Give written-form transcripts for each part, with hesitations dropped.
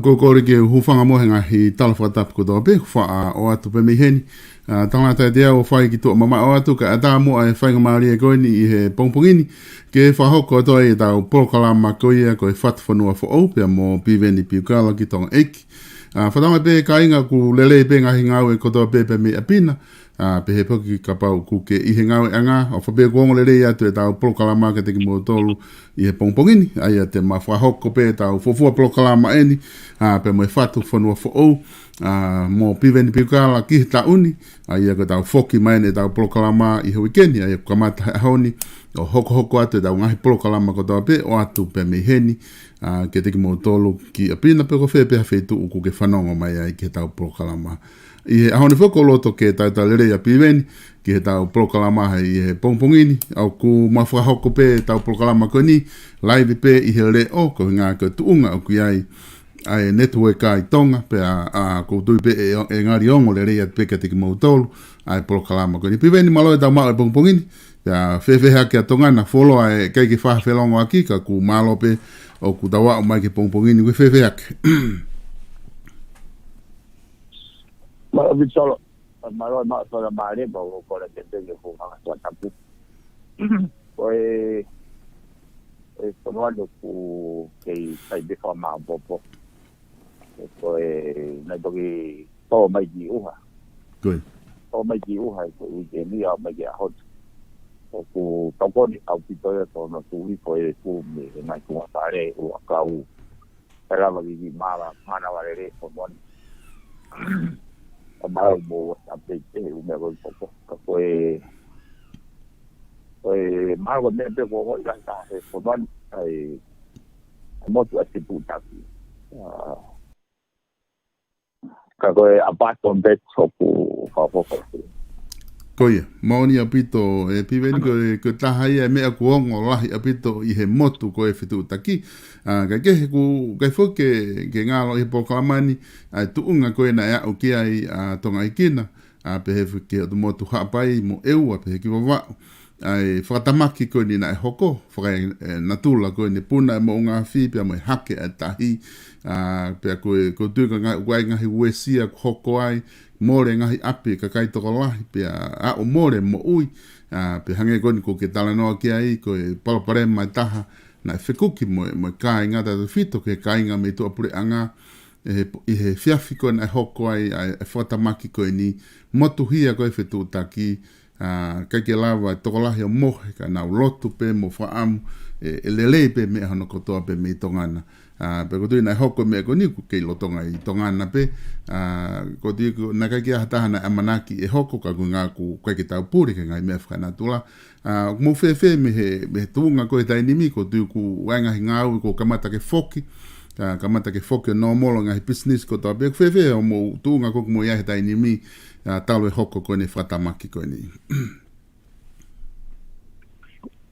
Ko kore ke hufanga mohenga hi tala whakatapu ko tōpe, wha o atu pe miheni. Tanga tai te au whai ki tō mama o atu, ka ata mua e whainga maari e koini i he pongpongini, ke whahoko atoa i tau porokalama koia ko e FATUFONUA fo au, pia mo PIVENI PIUKALA ki tonga eiki. Whatanga pe ka inga ku lele pe ngahi ngau e kotoa pe pe me apina, pe he poki ka pau ku ke i he ngau e anga, o whape kuongo lele i atu e tau porokalama ke teki mo tolu i he pongpongini, ai a te mawhahoko pe tau fofua porokalama eni, pe mo e FATUFONUA fo au, mo PIVENI PIUKALA ki he tauni, ai a ko tau foki maene e tau porokalama i he wikeni, ai a kamata haoni, o hoko atu e tau ngahi porokalama kotoa pe, o atu pe me heni, ke teki mo tolu ki apina pe ko whepe ha whetu uku ke whanongo mai ai ki he tau porokalama. I he ahone whako loto ke tau lere a PIVENI, ki he tau porokalama i he pongpongini, au ku mawhahoko pe tau porokalama ko ni, live pe i he le o, ko ngā ko tuunga au ki ai network ai tonga, pe a ko tui pe e ngari ongo le rea pe ke teki mo tolu, ai porokalama ko ni. PIVENI malo e tau mao e pongpongini, pe a whewheha ki a tongana, wholo ai keiki whawhelongo aki, ka ku malo pe, o ku tawa o mai ke pongpongini, we whewheha ke. Malo bitolo, malo ma sola mare ba o ko le te ko ma to tapu. Oi sono algo ku ke sai de forma popo. Na dogi to mai di uha. Good. To mai di uha ko i ni a mai a hot. Ku to ko ni au pito to no tu i ko e ku me mai ku tare o ka u. Era ba di mala mana valere ko bon. Amaro mo update o meu poco foi malo de ko ga ta se fodan ai mo tu ati puta ka ko abato bet so ku fa Koia, maoni apito e PIVENI ko tahai e mea kuongo lahi apito i he motu ko e whitu taki. Ka kehe ku kai fo ke ngalo i porokalamani ai tuunga ko e na ea o ki ai tonga ikina. Pe he ke o motu hapai mo eua pe he ki wawao. Ai whakatamaki ko ni na e hoko, whakai natula ko ni puna e mo ngā whipia mo e hake e tahi. Pe ko tuika ngai ngahi uesia hoko ai, more ngahi api ka kai toko lahi, pe a o more mo ui, pe hange koni ko ke talanoa ki ai, ko e palapare mai taha, na e whikuki mo e kai ngata tu whito, ke kai ngā me tu apure anga, i he whiawhi ko na e hoko ai, e whatamaki ko e ni, motu hia ko e whitu taki, kai ke lawa e toko lahi o mohe, ka nau lotu pe mo whaamu, e lelei pe me hano kotoa pe me tongana. Pe ko tui nai hoko mea ko niku kei lotonga i tongana pe, ko tui na kai kia hatahana amanaki e hoko ka kui ngā ku kai ke tau puri ke ngai mea whakanatula. Mo whewhe me he tuunga ko e tainimi, ko tui ku waingahi ngāui ko kamata ke whoki, kamata ke whoki o no molo ngahi business ko tau pe, whewhe o mo tuunga ko mo iahe tainimi, talo e hoko ko ne whatamaki ko ni.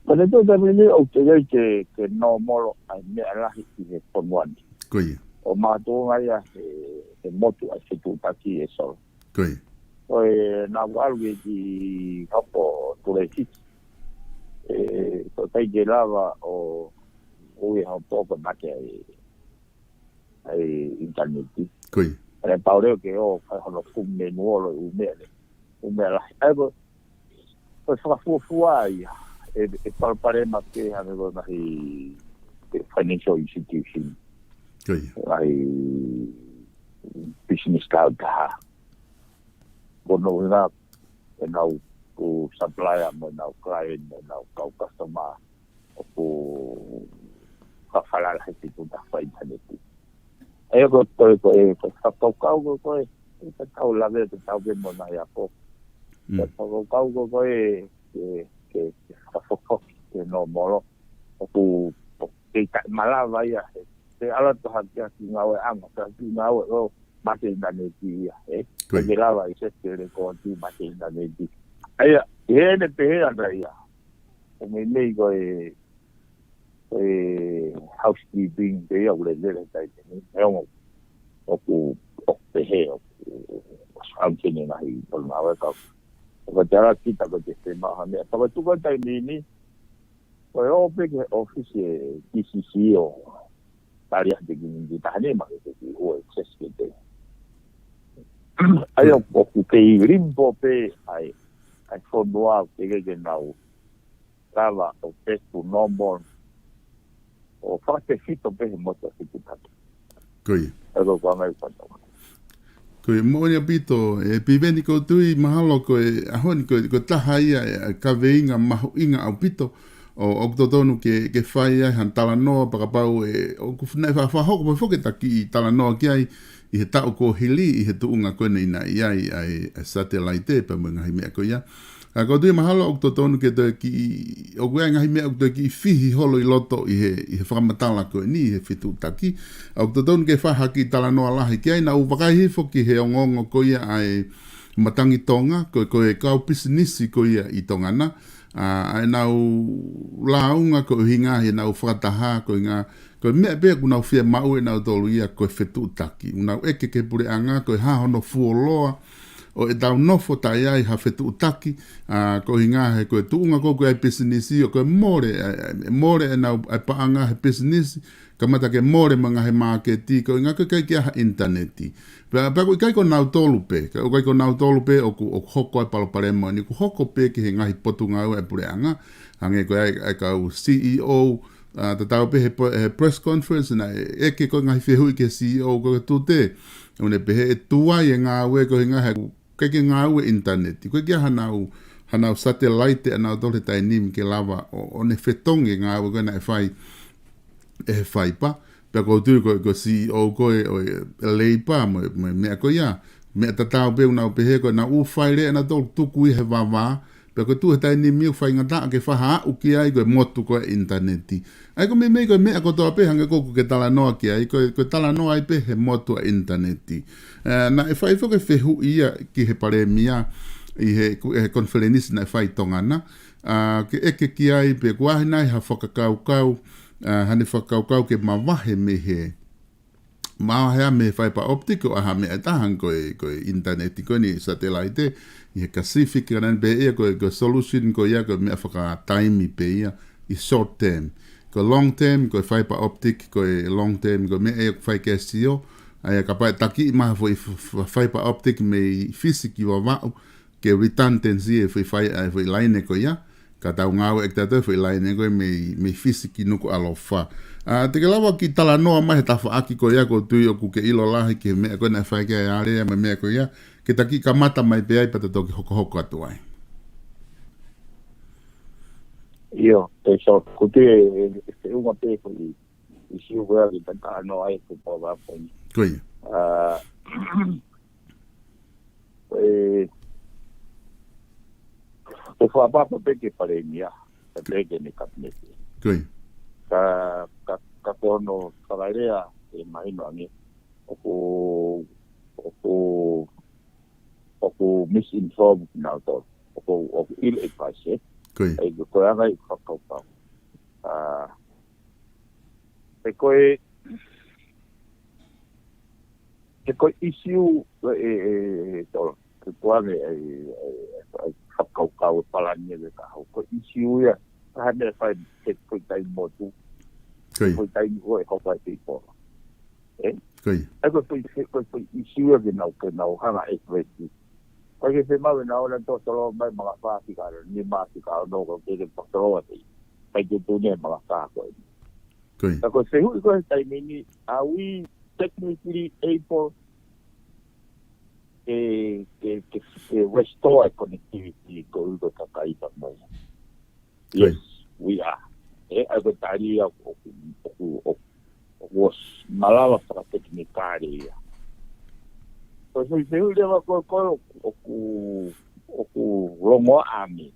Pero tu también o que no molo ai me ala hi por one. Koia. O ma tu ngai e motu a se tu taki e so. Koia. Oi na walwe di kapo tu le sit. To tai de lava o e ha poco ma che ai internet. Koia. le paureo ke o fa hono kumme nuolo umele ego o fa fuai e pare ma ke ave go na financial institution ai business cloud ha bono na na o supplier mo na client na o customer o ka fala la gente tu da fa internet e go to fa ko e ta o la ve ta o mo na ya ko ta ko que fa que no moro o que malava ya se ala to ha ya ngawe anga ta ngawe o mate internet ya que lava ese que le con ti mate internet aya ene pe anda ya o me go housekeeping de ya ule le ta ni o pe he o something na hi por na wa ka o ta kita ko te ma ha me pa tu ko ta ni o pe ke office DCC o áreas de Guinea o accessible ai o pe rimbo pe ai fondoa que não tava o texto normal o fate fito pe moto fitado Koi algo como el cuento Koe monia pito e piveni ko tui mahalo ko ahoni ko tahai ka veinga mahu inga au pito o oktotonu ke fai ai han tala noa pakapau o kufuna fa hoko mo foke taki tala noa ki ai I he tau ko hili I he tuunga kone ina iai ai satellite pa mga hi mea ko ia a ko tui mahalo oktotonu ke to ki o kua ngahi mea okto ki fihi holo I loto I he whakamatala ko ni he fitu taki oktotonu ke whahaki tala noa lahi ki ai na uwakai hifo ki he ongongo ko ia ai matangi tonga ko e kau pisinisi ko ia I tongana ai nau launga ko hinga he nau whakataha ko inga ko mea bea ku nau fia mau e nau tolu ia ko e whetu taki unau eke ke pure anga ko e hahono fuoloa o e tau nofo tai ai ha whetu taki ko hinga he ko e tuunga ko ai pisinisi o ko e more e nau ai paanga he pisinisi kamata ke more manga he marketi ko inga ko kai kia ha interneti pa ko kai ko nau tolu pe ko kai ko nau tolu pe o hoko ai palopare mo ni ko hoko pe ki he ngahi potunga e pure anga hange ko ai ka CEO ta tau pe he press conference na eke ko ngahi fehui ke CEO ko tute une pe he tua ye nga we ko nga he ke nga we internet ko ke hanau satellite na dole tai nim ke lava o ne fetonge nga we ko na fai pa pe ko tu ko CEO ko le pa me ko ya me ta tau pe una pe he ko na u fai le na dol tu ku he va Pero tu está en mi fai ngata ke faha u ki ai ko motu ko internet. Ai ko me ko me ko to pe hanga ko ke tala no ki ai ko tala no ai pe he motu internet. Na e fai fo ke fehu ia ki he pare mia I he conference na fai tongana. Ke eke ki ai pe kwa nai ha whakakau hane whakakau ke mawahe me he. Ma hea me fai pa optico a me atahan ko internet ko ni satellite I Pacific ran be e ko solution ko ya ko me afaka time pe ia I short term ko long term ko fai pa optic ko long term ko me e fai ke sio ai ka pa taki ma fai pa optic me physics wa ke return tensi e fai line ko ya ka tau ngau e tata fai line ko me physics no ko alofa te lawa ki tala noa mai tafa aki ko ia ko tui o ku ke ilo lahi ke mea ko na whai ke area mai mea ko ia ke taki ka mata mai pe ai pata toki hoko atu ai. Io, te so, ku te unga te ko I siu wea ki tala noa ai ko po wa po ni. Ko ia. Te whaapapa peke pare mia, te peke ni kapneti. Ko ia. Ka kono kawairea e mahino angi oku misinformed na to oku ill advice e ko anga I whakaupau e koe issue tolo ke koane whakaupau palani e ka hau ko issue ia hane whai ke koe tai motu koe tai ua e hokai te ipo Kai. Ai ko isiwa ke nau hanga express. Ko ke se mau na ora to solo mai mga pasi ka ni masi ka no ko ke pasoro ati. Pai ke tu ni mga ka ko. Kai. Ko se hu ko tai mini are we technically able que restore connectivity ko ko takai pa mo. Yes, we are. Algo taria was malala para tecnicaria. So se eu leva ko longo ami.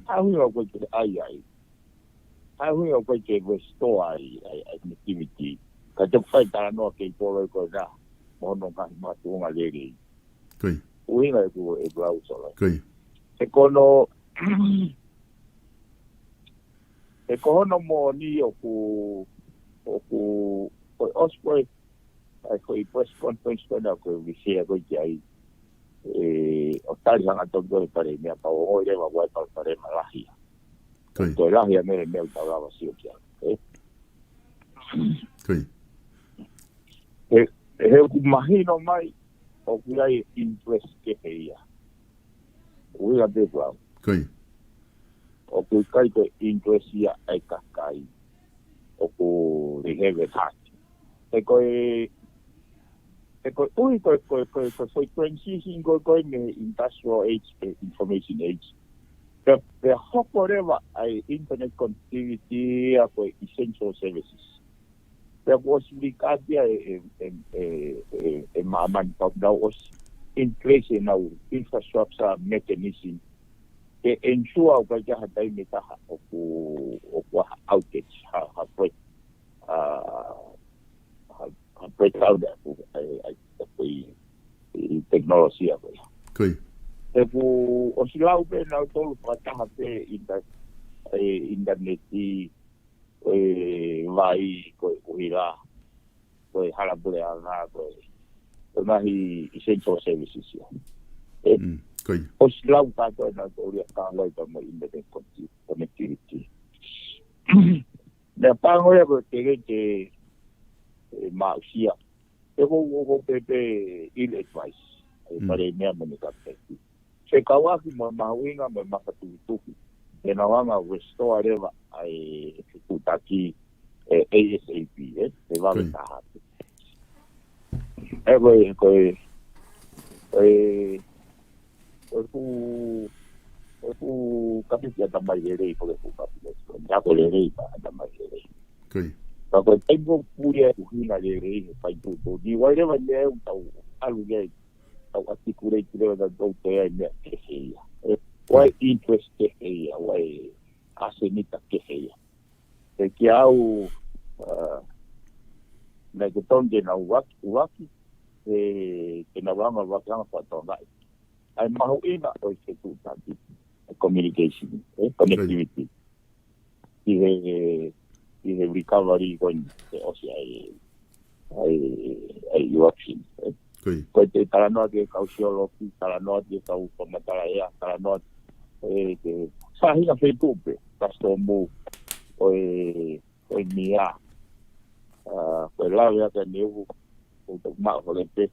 How you going to how you going to restore connectivity? Ka te fai ta no ke polo ko da. Mo no ka ma tu nga legi. Kai. Uinga ko e browser. Kai. E kono e kono mo ni o osprey ai ko i press conference ko na ko vi sia ko jai o tali hanga to go pare me pa o ile wa wa pa pare malahia. Kai. To lahia me ta wa si o kia. Kai. He imagino mai o kuai interest ke heia. Uia de blau. Kai. O kuai ko interest ia ai kakai. O ku reheve hat. E ui ko transition ko me industrial age information age. The hokoreva ai internet connectivity a ko essential services. There was Vicadia man that was in place in our infrastructure mechanism to ensure that you had time of outage, breakdown technology. Kai. If Osilau Ben now told Pataha in the vai ko ira ko halabule ana ko nahi essential services ya kai o slau ka to na to ria ka lai to mo internet connectivity na pango ya ko ke ma sia e ko pepe il advice para me me ka te se kawaki mo mawinga me mafatu e na wanga restore ai futaki ASAP se va a taha ku kapisia tambaire ko ku kapisia ya ko le rei pa tambaire kai pa ko tengo puria uhina le rei pa tu di wale va le tau aluge tau atikure kire da do te ne ke heia why interest ke heia why asenita ke heia e ki au na ke tonge na waki ke na wanga wakanga pa tonga ai mahu ina o se tu tanti communication connectivity i recovery going o se ai eruption ko te taranoa ke kausiologi taranoa ke kau pamatara ea taranoa ke sahina fetupe kastomu o mia ko la ke nevu o to ma o le pe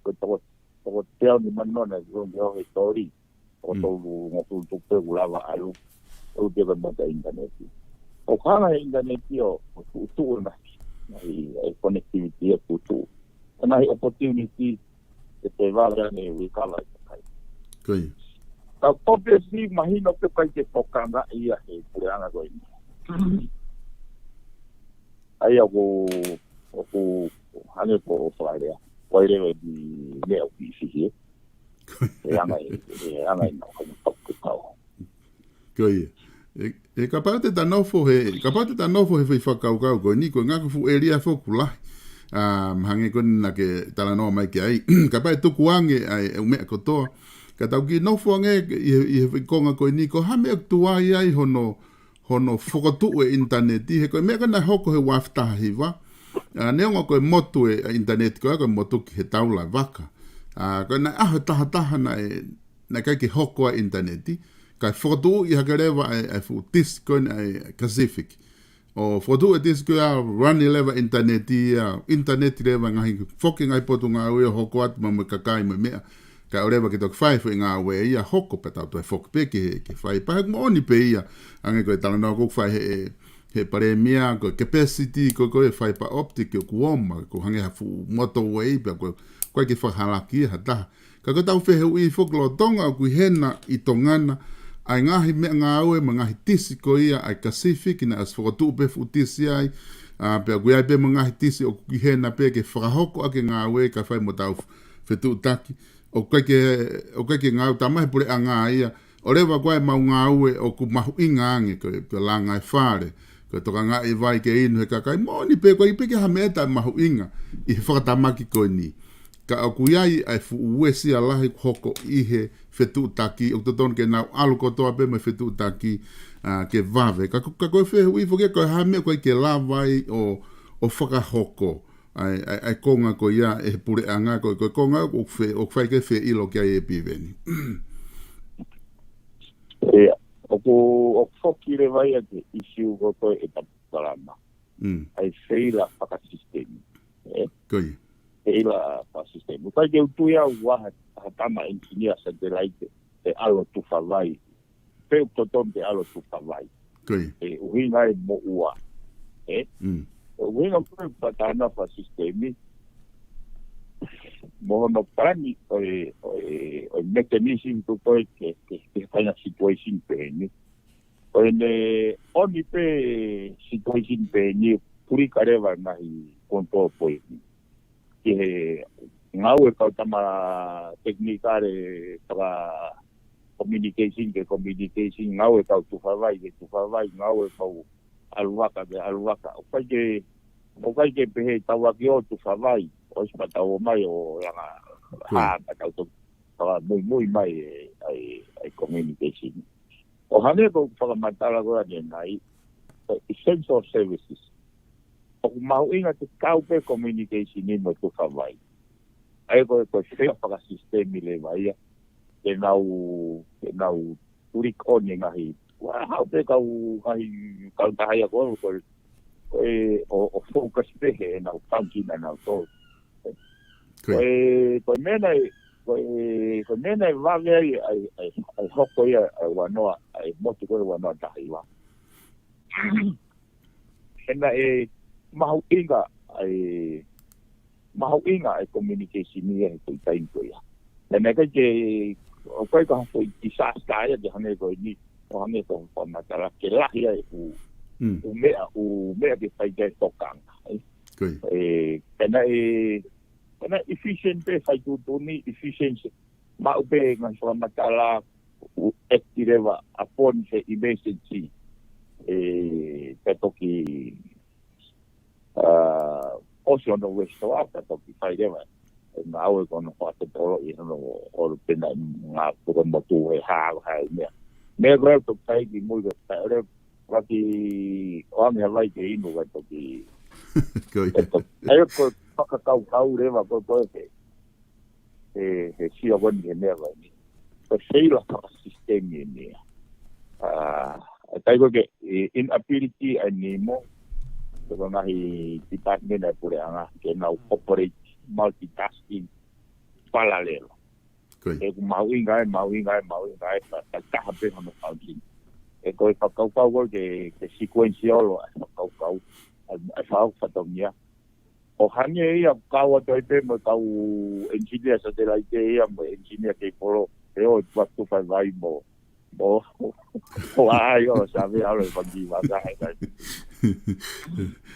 ko to teo ni manona yo story o to mo tu pe gulava alu o te ba mata internet o kana internet yo tu na ai connectivity o tu na opportunity te va a ne recover kai ta obviously imagino que kai tokanga ia e puanga go ai o hane ko fare wale di ne o pisi anga no ko kai e kapate ta nofo he fai fakau ko ni ko ngaku fu elia fokula hange kon na ke tala no mai ke ai ka pai tu kuange ai me ko to ka tau ki no fonge i konga ko ni ko ha me tu ai hono fokotu e internet he ko me kana hoko he wafta hiva ne ngo ko motu e internet ko motu ki he taula vaka ko na ta na ka ki hoko internet ka fokotu i hakareva ai fu dis kon ai pacific o fotu e tisko ya rani leva internet leva ngahi foki ngai potu ngā ue hoko atu ma kakai me mea ka orewa ki tok whai ngā ue ia hoko pe tau toi foki pe ke whai pahe mo oni pe ia ange koe tala nao kuk whai he paremia ko capacity ko e whai pa optic ko kuoma ko hange hafu motorway pe koe ke whahalaki hata ka ko tau whehe ui foki lo tonga o kui hena i tongana ai ngahi mea ngā ue ma ngahi tisi ko ia ai Pacific na as whakatu pe fu tisi ai pe kui ai pe ma ngahi tisi o kui hena pe ke whakahoko ake ngā ue ka whai mo tau whetu taki o kai ke ngā tamahe pure a ngā ia o rewa koe mau ngā ue o ku mahu inga ange ko la ngai whare ko toka ngā i vai ke inu he kakai moni pe koe i peke hameta mahu inga i he whakatamaki koe ni ka o kuiai ai fu uesi alahi hoko ihe whetu taki o toton ke nau alu kotoa pe me whetu taki ke vave ka koe whehu i whoke koe hame koe ke la vai o whakahoko ai konga ko ia e pure anga ko konga o whai ke whe ilo kia e piveni o whoki le vai a te issue ko koe e tapukarama ai wheila whakasistemi koe ela pa sistema. Kai ke utuia wa hatama engineer satellite te alo tu favai. Pe totom te alo tu favai. Koi. Uhinga e mo ua. Uhinga pe patana pa sistemi. Mo no prani o mechanism tu koi ke faina situation pe ni. O ne oni pe situation pe ni puri kareva nahi control point. Ke ngau e kau tama teknikare para communication ngau e kau tu whawai ngau e kau aluaka o kai ke pehe tawa ki o tu whawai o ispata o mai o langa tau tu mui mai ai communication o hane ko whakamatara koa nai essential services o mau inga te kaupe communication ni mo tu whawai. Ai ko whea whaka sistemi le vai e nau turik oni ngahi. Wa hau te kau tahaya ko o focus pehe e nau tanki na nau tō. Ko mena e wage ai hoko ia ai wanoa, ai motu koe wanoa tahiwa. Ena mahu inga ai communication ni e koi tain koia. E me kai ke o kai ka hafo i disaster aia te hane koi ni o hane ko whamatara ke lahi ai u mea ke whai kai tokanga. Kena efficient pe whai tutuni efficiency ma upe ngai whamatara u ektireva upon se emergency te toki also no westo apa toki whai rewa na aue kono whate toro i hano o pena ngā pura motu e hāo hau mea koe to kai ki mui kai ore waki oange halai ke inu kai toki ai ko whakakau rewa koe he sia wani he mea kai ni ko seila whaka sistemi ni kai koe ke inability ai ni mo ko ngahi department ai pure anga ke nau operate multitasking parallel. E mau inga ta hape no function. E ko kau ke sequential kau ai fatomia. O hanye ia kau to ipe mo kau engineer satellite ia mo engineer ke polo e o tu fai vai mo ai o sabe alo pagi vaga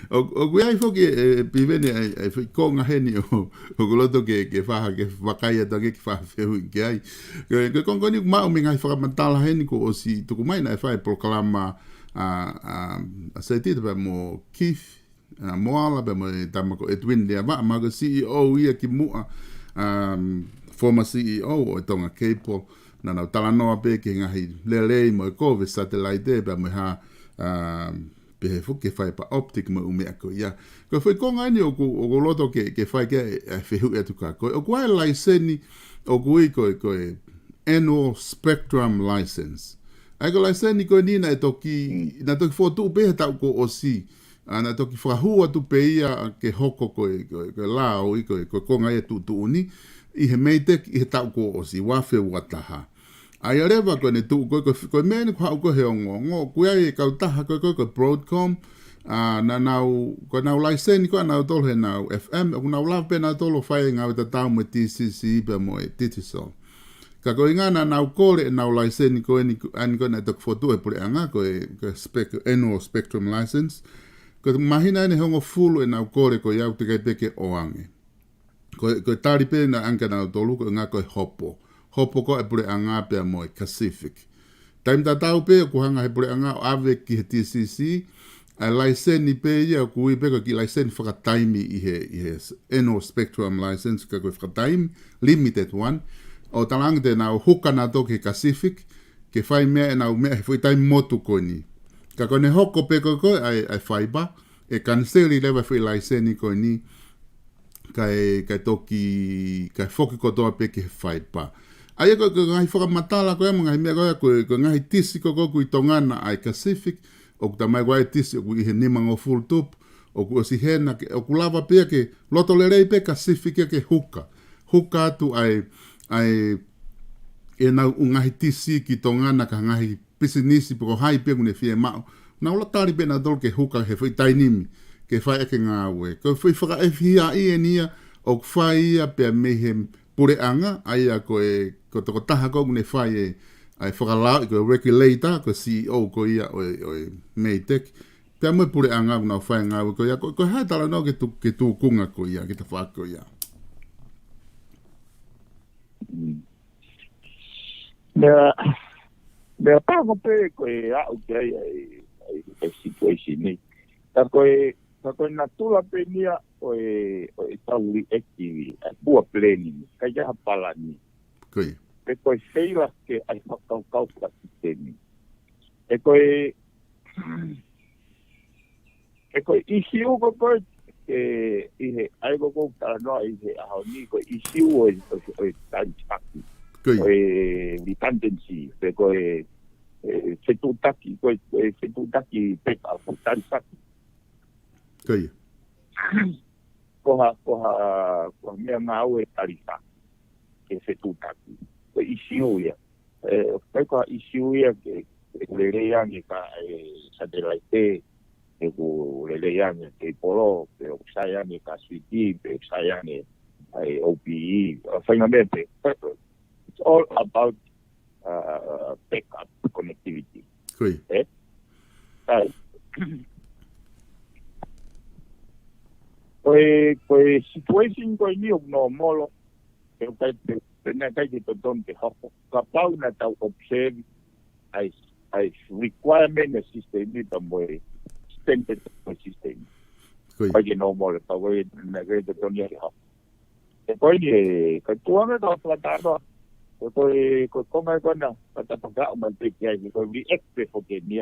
o kui ai foki piveni ai foi konga heni o goloto ke faha ke wakai ata ke faha feu ke ai ke kongo ni mau minga i whakamantala heni ko o si tuku mai na e whai proklama a setita pa mo Keith moala pa mo tamako Edwin lea ma maga CEO ia ki mua former CEO o tonga Keipo na nau talanoa pe ke ngahi lelei mo e kove satellite pa mo ha pe fuke fai pa optic mo umea ko ia ko foi konga ni o loto ke fai ke fehu e tuka ko o kwai license o kui ko annual spectrum license Ai ko license ko ni na toki na toki fotu pe ta ko osi. Ana toki whahua tu pe ia ke hoko ko lao i ko konga e tu uni i he meitek i he tau ko osi wafe wataha. Ai arewa ko ne tu ko mene ko he ongo kuia e kautaha ko Broadcom na nau ko nau license ko nau tolo he nau FM ko nau lave pe nau tolo whae ngau ta tau me TCC pe mo e titiso. Ka ko inga na nau kore nau license ko ani ko na tok fotu e pure anga ko annual spectrum license. Ko mahina ne hongo fulu e nau kore ko iau te kai peke oange. Ko tari pe na anka nau tolu ko ngā ko hopo. Hopo ko e pure anga pe mo e Pacific. Taim ta tau pe ko hanga he pure anga ave ki he TCC. A license pe ia ko i pe ko ki license whakataimi i he annual spectrum license ka ko whakataimi limited one. O talang te nau huka na to ke Pacific ke whai mea e nau mea he whai taimi motu ko ni. Ka kone hoko pe ko ai fiber e canceli lewa whi license ko ni kai toki kai foki ko toa pe ke fiber. Ai ko ngai whaka matala ko e mga mea ko ngai tisi ko i tongana ai Pacific o ku tamai wai tisi o ku i he nimang o full tup o ku o si hena o ku lava pe ke loto le rei pe Pacific ke huka atu ai e nau ngai tisi ki tongana ka ngai pisinisi po hai pe ngune fie mau na ola tari pe na dol ke huka he foi tainimi ke fai ke nga we ko foi faka e fia i enia o fai ia pe mehem pure anga ai a ko ko to taha ko ngune fai ai faka la ko regulator ko CEO ko ia o meitek pe mo pure anga na fai nga we ko ia ko hai tala no ke tu kunga ko ia ke ta fa ko ia me pago pe ko a o que ai situation ni ta ko na tula pe nia o tauri active a bua planning ka ja palani koi pe ko feila ke ai kau ka sistemi e ko isiu ko i he ai ko ta no i he a ni ko isiu o tan chaki redundancy pe ko se tu taki pe a tan chaki koi ko mea ngau e tarisa ke se tu taki ko isiu ya pe ko isiu ya ke le reang ka satellite e ko le reang ke polo pe o saya ni ka switi pe saya ni ai OPE finalmente it's all about backup connectivity koi Pues situation ko ni no molo que na kai de ton que hapo kapau na ta observe as requirement system ni tamboy standard system pa que no molo pa we na kai de ton ya hapo ko ni ka tuanga ta platado ko koma ko na ta ta man te ya ni ko react for que ni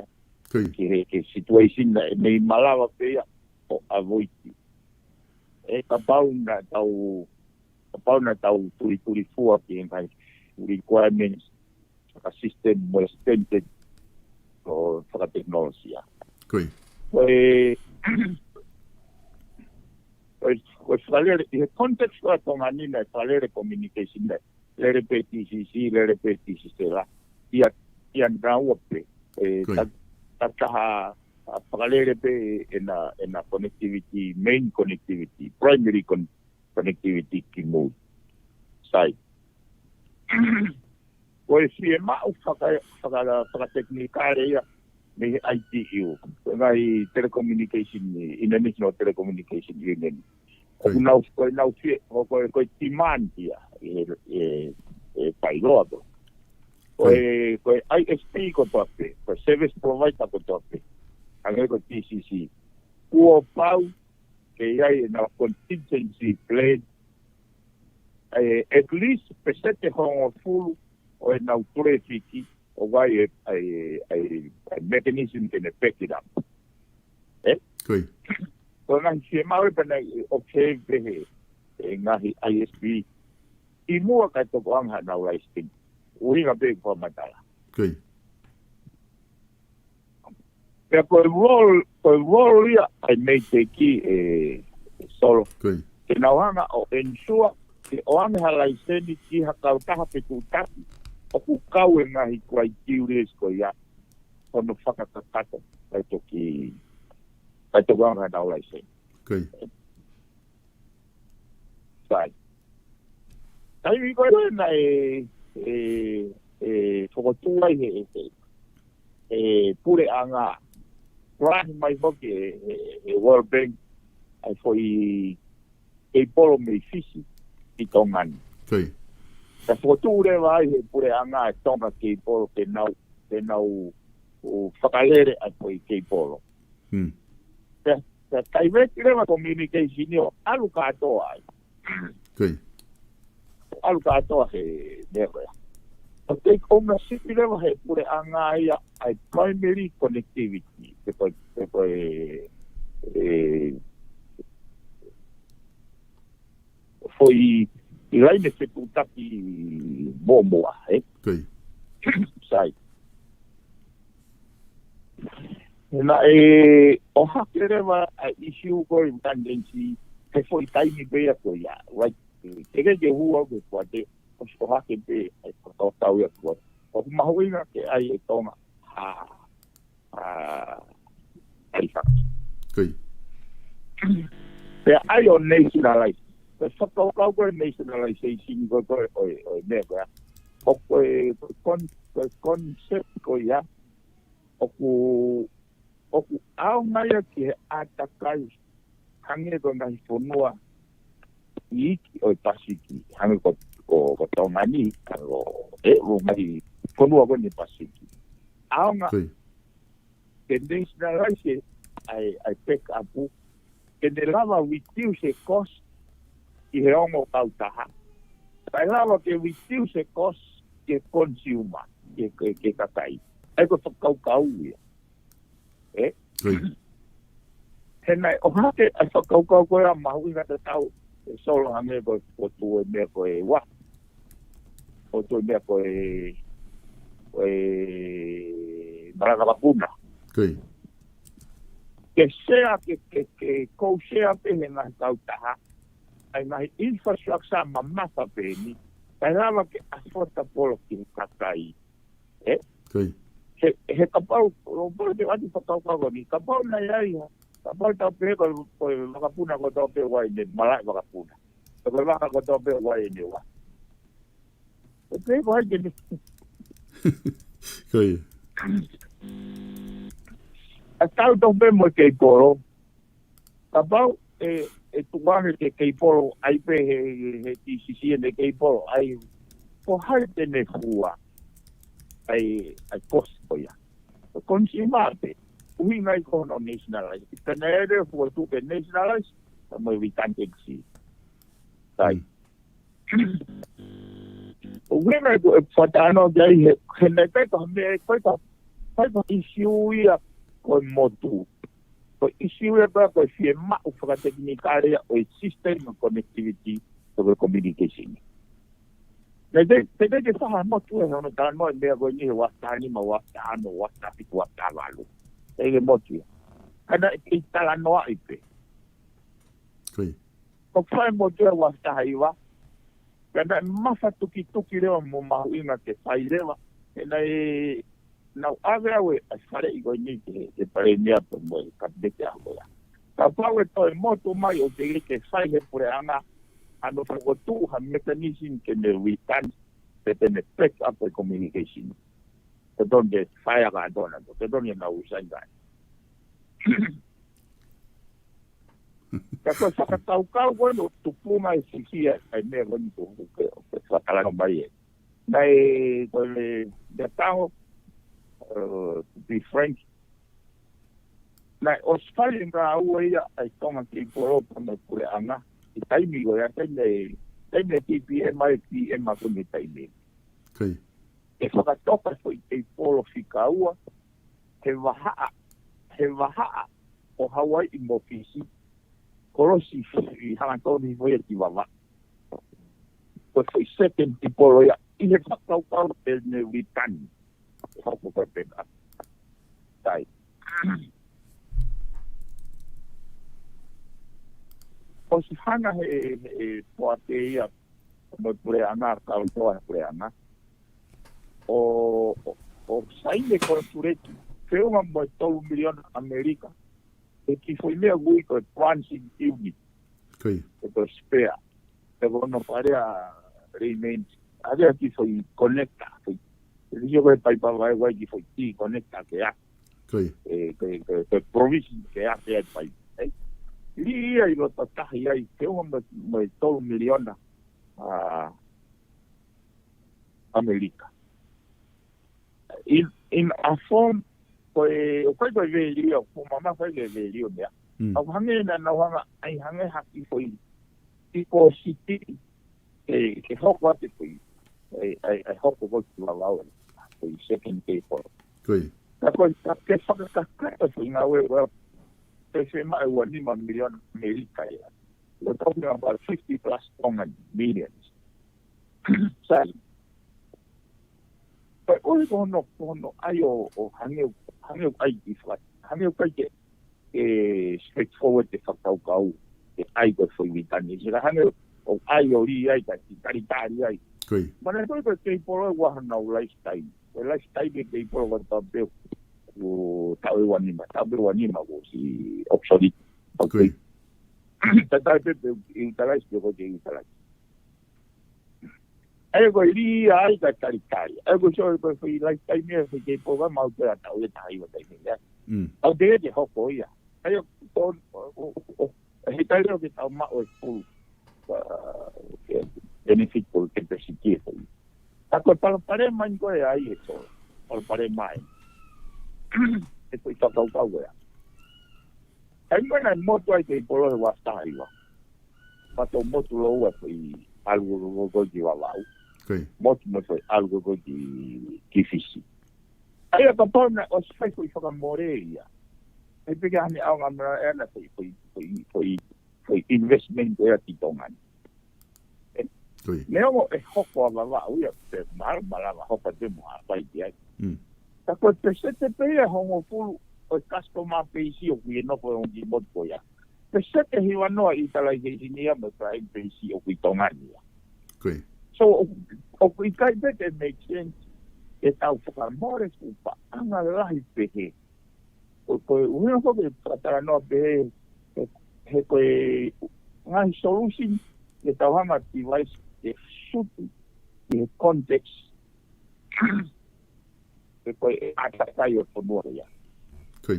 que situation na me malava pe o avoid kapau na tau turi fua ki ngai requirements a system more extended for the technology. Koi. Pues faler the context wa tongani na faler communication na le repetisi le repetisi sera ia ngau pe ta parallele pe en la connectivity, main connectivity, primary connectivity ki mode side. Pues si e mau para technicare ia me ITU, ngai telecommunication international telecommunication union. Now ko demand ia pailoado. Ko ISP ko tope, ko service provider ko tope. Angko TCC. Kuo pau ke ai na contingency plan at least pesete hong full o na traffic o vai ai mechanism que ne pick it up. Koi. So nang si mau pa na okay be ngahi ISP. Imu ka to ang na listing. Ui nga be ko matala. Koi. Pea koe role ia ai mei te ki solo. Koi. Ke nauanga o ensure ke o ame halai seni ki hakautaha pe kutaki. O ku kau e ngahi kuai kiuris ko ia. Kono whakakakata. Kai toki anga nau lai seni. Koi. Sai. Tai mi koe na whakatua pure anga Rahi mai hoki World Bank ai foi polo me fisi i tongani. Koi. Ka whakatua vai pure anga tonga ke polo ke nau o whakalere ai foi ke polo. Ka kaireti rewa communication o alu katoa ai. Koi. Alu katoa he nerea. O take ownership level he pure anga ia ai primary connectivity te koe foi i laine se putaki bomoa Koi. sai na o hake rewa a issue koe tendency he foi taimi bea koe ia right ke hua koe koe te o hake pe ai tau ia koe o mahuinga ke ai e tonga ai whaka Koi. Pea ai o nationalize pe whakau koe nationalization koe o mea koe o koe concept koe ia o ku au mai ki atakai hange ko ngai fonua i o pasiki hange ko tongani ko ro mai fonua ko ni pasiki au nga ke nationalize ai pick up ke de lava reduce cost i he ongo kautaha ai lava ke reduce cost ke consumer ke kakai ai ko kau ia Henai, o hake ai whakau koe a mahui ngata tau e solo hange koe o tu e mea koe wa. O tu e mea koe Maranawapuna. Koi. Ke sea ke kou sea pehe ngahi kautaha ai ngahi infrastructure mamata peni kai rawa ke asfota polo ki kakai. Koi. He kapau, o polo te wati whakau ni kapau na iai ha. Kapau tau pehe koe wakapuna ko tau pehe wai ne malai wakapuna. Koe waka ko tau pehe wai ne wa. Koe pehe ko hai kene. Koi. A tau tau pehe mo kei polo. Kapau e tuwane ke kei polo ai pehe he TCC ne kei polo ai ko hai tene fua. Ai costo ya. Consumer pe. Ui ngai kono nationalize. Tenere fu tu ke nationalize, mo evitante si. Sai. Ui ngai ko fatano dai henete ko me ko issue ya ko motu. Ko issue ya ko fiema o fra tecnicale o system connectivity sobre communication. Te ke whaha motu e hono tāna moi mea koe nihe watani ma wata ano wata piku wata walu. Te ke motu e. Kana e tala noa i pe. Koi. Ko whae motu e wata haiwa. Kana mawha tuki rewa mo mahuinga ke whai rewa. Ena nau awe awe a whare i koe nihe te pare mea pe mo e kapdeke a koea. Ka pawe toi motu mai o te ke whai he pure anga ano whakotu ha mechanism ke ne return te tene pick up the communication. Te donde whaia ka adona, te donde na usaingai. Ka koe whakataukau koe no tupuma e sisia ai mea koni ko ke whakalano mai e. Nei koe le tao, to be frank, nei o spali nga ua ia ai tonga ki poropa me kure anga. I taimi ko ya tene TPM ai PM ko ni taimi. Koi. E whakatoka foi te polo whikaua he wahaa o Hawaii i mokisi korosi i hangatoni foi e tiwawa. Ko foi second ti polo ya i he whakaukau e ne witani. Hoko koe pena. Tai. O si hana he poate ia mo pureanga ka o toa pureanga o saile kontureki feo mo 2 milion Amerika e ki foi lea gui ko transit unit Koi. e ko spare e ko no pare a remain ade ki foi connecta foi e io ko pai pa vai ki foi ti connecta ke a Koi. ke provision ke a ke pai Ia I lo tatahi ai te o mai 2 miliona Amerika. In a form o kai vai velio, o mama vai velio mea. Au hange na wanga ai hange haki foi tipo city ke hoko ate foi. Ai hoko ko ki lau foi second paper. Koi. Ka ke whakakaka foi na we FMI was $1 million America. We're talking about 50 plus millions. So, but all no ayo o hange ai ifat. Hange kai straightforward the fakau the ai go for vitani. Sila hange o ayo ri ai ta tari ai. Koi. Mana ko ke por wa na lifestyle. Lifestyle ke por wa ta be o tawe wanima o si obsolete. Okay. Tatape interest ko ke interest. Ai ko ri ai ka tari. Ai ko so ko fi lifestyle me ke po ga mau ka ta o tai wa tai ya. Au de hoko ia. Ai ko he tai ro ke ta ma o full benefit por que te sikie. Ako pare man ko ai eso. Pare mai. E poi tocca un po' quella. E non è molto anche il colore guastaiva. Fatto molto lo poi algo così va là. Molto algo così difficile. E io proprio ho spesso di fare moreria. E perché anni ha una era poi investment era di domani. Ne ho e hoppo va là, io per mal hoppo de mo vai di. Tako te sete pea hongo fulu o customer paysi o kui no po ongi mod poia. Te sete hiwa noa I tala hinia mo ka paysi o kui tongania. Koi. So o kui kai bete make sense e tau whakamore kupa anga lahi pehe. O koe uina koe pratara noa pehe he koe ngai solution e tau hanga device e sutu e context poi attaccai o fonore ya. Koi.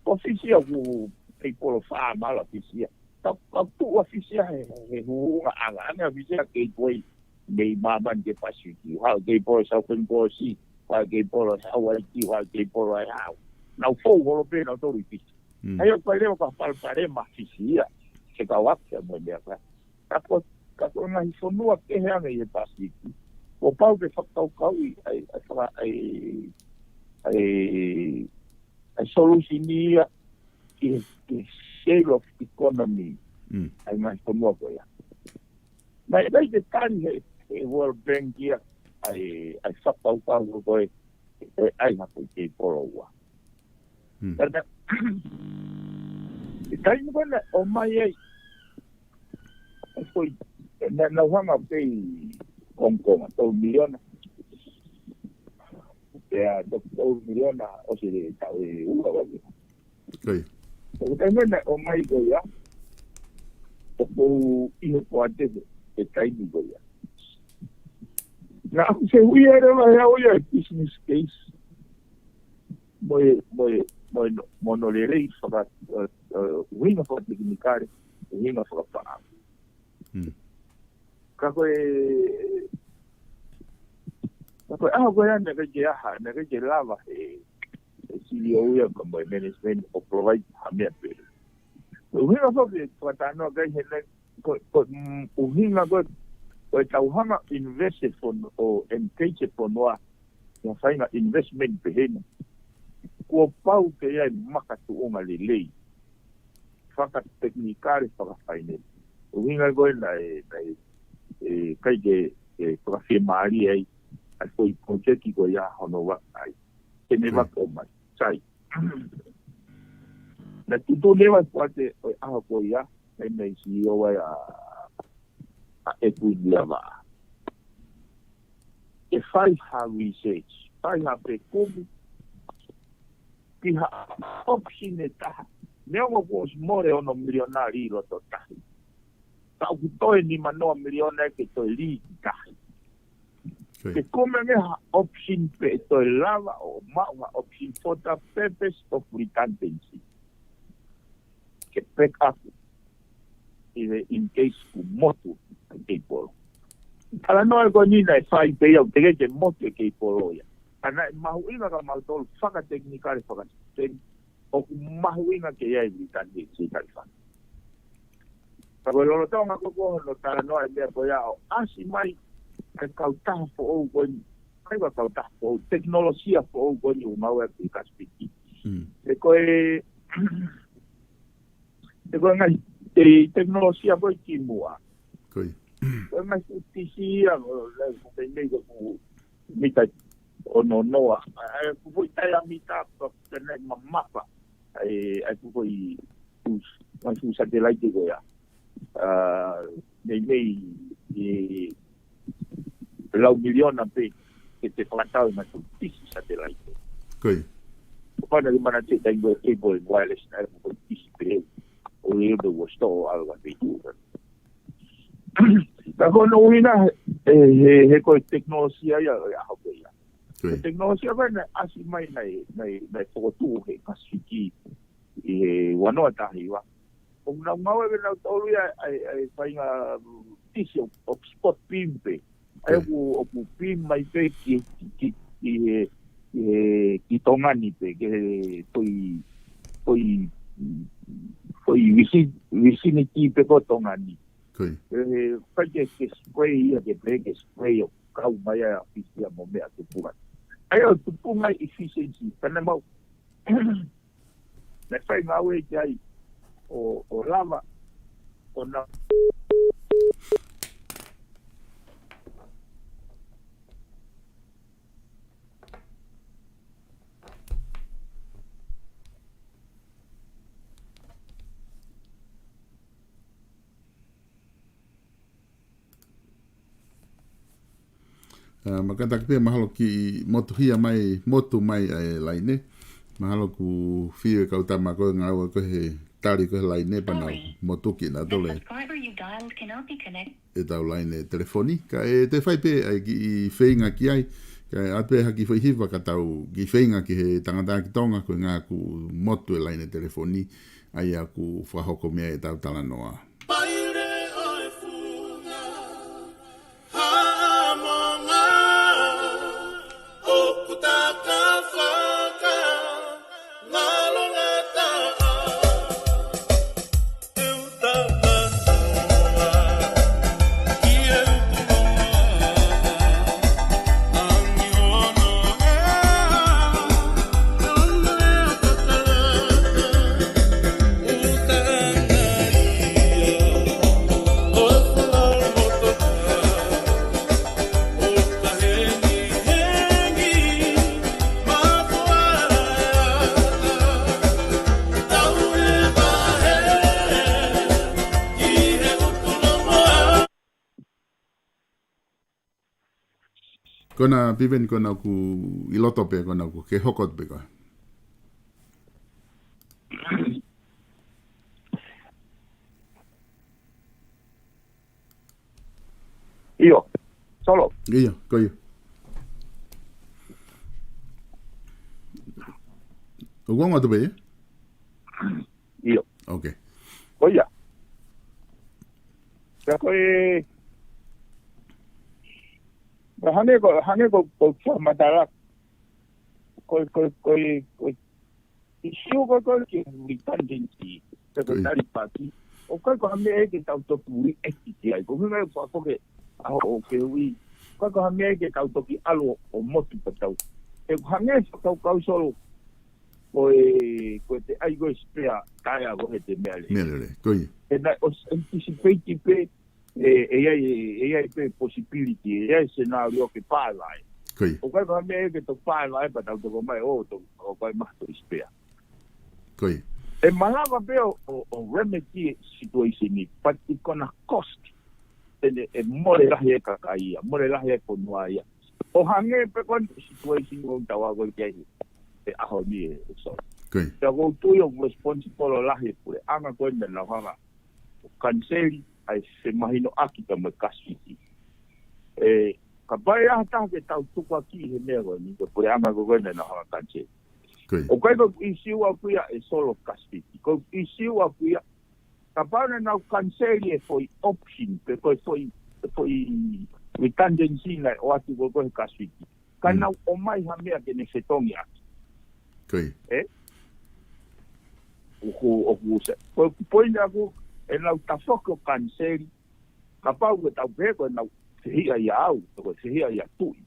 Officia ku people fa mala officia. Ta tu officia he hu anga officia ke koi me maban ke pasiki. Ha ke por sa kun ko si, ha ke por ha wa ki ha ke por ha. Na fo ho pe na to ripi. Ayo pa le pa pare ma officia. Se ka wa ke mo me ka. Ta ko na fonua ke he anga e pasiki. O pau ke whakau ai solutionia ki share of economy ai mai komo ko ya. Mai te tani he World Bank ia ai whakau ko ai na ko ke poro wa. Pero tai mo na o mai ai foi na wanga pe Hong Kong, 2 miliona. Ya, 2 miliona o si de tau de uva wagi. Koi. O también o mai go ya. O iho po ate de tai ni go ya. Na se huiera ya oya business case. Monolerei para winga for tecnicare, winga for pa. Kako agora nega que lava CEO ia como management o provide hamia pele. O hinga so que tratando que o hinga go o tauhanga invested for o engage for noa ya faina investment pehena. Ko pau que ia makatu onga lei. Faka tecnicare para faina. O hinga go na kai ke profirmaria ai foi project ko ya hono wa ai ke ne va koma sai na tutu lewa kwate a ko ya nei si o a equilibrava e fai ha research fai ha pe como ki ha option ta neo was more ono milionari lo to ta ta uto ni mano milione ke to li ta ke como me ha option pe to lava o ma option for the purpose of redundancy ke back up in case ku motu ke polo ala no e ni na fai pe o te ke motu ke polo ya ana mahuinga ka maltol faka technical faka o mahuinga ke ya redundancy ka fa pero lo tonga ko no tala no e me apoya asi mai ka kauta fo o ko ni ai va kauta fo tecnologia fo o ko ni uma wa ka spiti e ko e ngai tecnologia foi kimua koi mas utisia le nei ko mita ono noa foi tai a mita ko tene mapa ai foi mas un satellite go ya nei lau miliona pe que te faltaba mas utisi satellite koi para que mana te tengo cable wireless na ko utisi pe o eu gostou algo assim. Da quando una com tecnologia ya hoia. Tecnologia vai assim mais na foto que pasiki e wano ta hiwa. Uma mau na tolu ya fai nga tisio of spot pimpe. Ai o pim mai pe ki tongani pe que foi vicinity pe ko tongani. Koi. Fai que spray ya que spray o kau mai a fisia mo me a tupunga. Ai o tupunga efficiency kana mau. Na fai nga we ai o lava o na makata ke mahalo ki motu mai ai laine mahalo ku fie ka utama ko ngau ko he tari ko laine pana motu ki na dole e tau laine telefoni ka e te fai pe ai ki feinga ki ai ka ape ha ki foi hiva ka tau ki feinga ki he tangata ki tonga ko nga ku motu e laine telefoni ai aku whahoko mea e tau tala noa. Kona piveni kona ku iloto pe kona ku ke hokot pe ka. Io, solo. Io, koio. Ugonga tu pe? Io. Okay. Oia. Ya koe hane ko matara ko isiu ko ki redundancy ko tari pati o ko hame ke tau to puri etiki ai ko me ko ke o ke wi ko hame ke tau to ki alo o motu tau e hame ko solo ko te ai go spare kaya go te mele koi e na o anticipate pe e pe possibility e scenario che parla koi o kai me che to parla e pa to mai o to o kai ma to spia Koi. E malava pe o remedy situation ni, but it's gonna cost. E more lahi e kakaia, more lahi e ponua ia. O hange pe kon situation o tawa ko ke e aho ni e so. Koi. Ya go tu yo responsible o lahi pure. Anga ko na la hanga. Canceli ai se mahino aki ka me kasiti. E ka bai a ta ke tau tuka ki he nego ni ko pure anga ko na hanga canceli. O kai ko issue a kuia e solo kasiti. Ko issue a kuia ka bai na canceli e foi option pe ko foi redundancy na o atu ko kasiti. Kana o mai ha mea ke ne fetongi aki. Koi. O se. Ko poina ko e lau tafoko canceli. Ka pau ko tau peko e lau sehia ia au, ko sehia ia tui.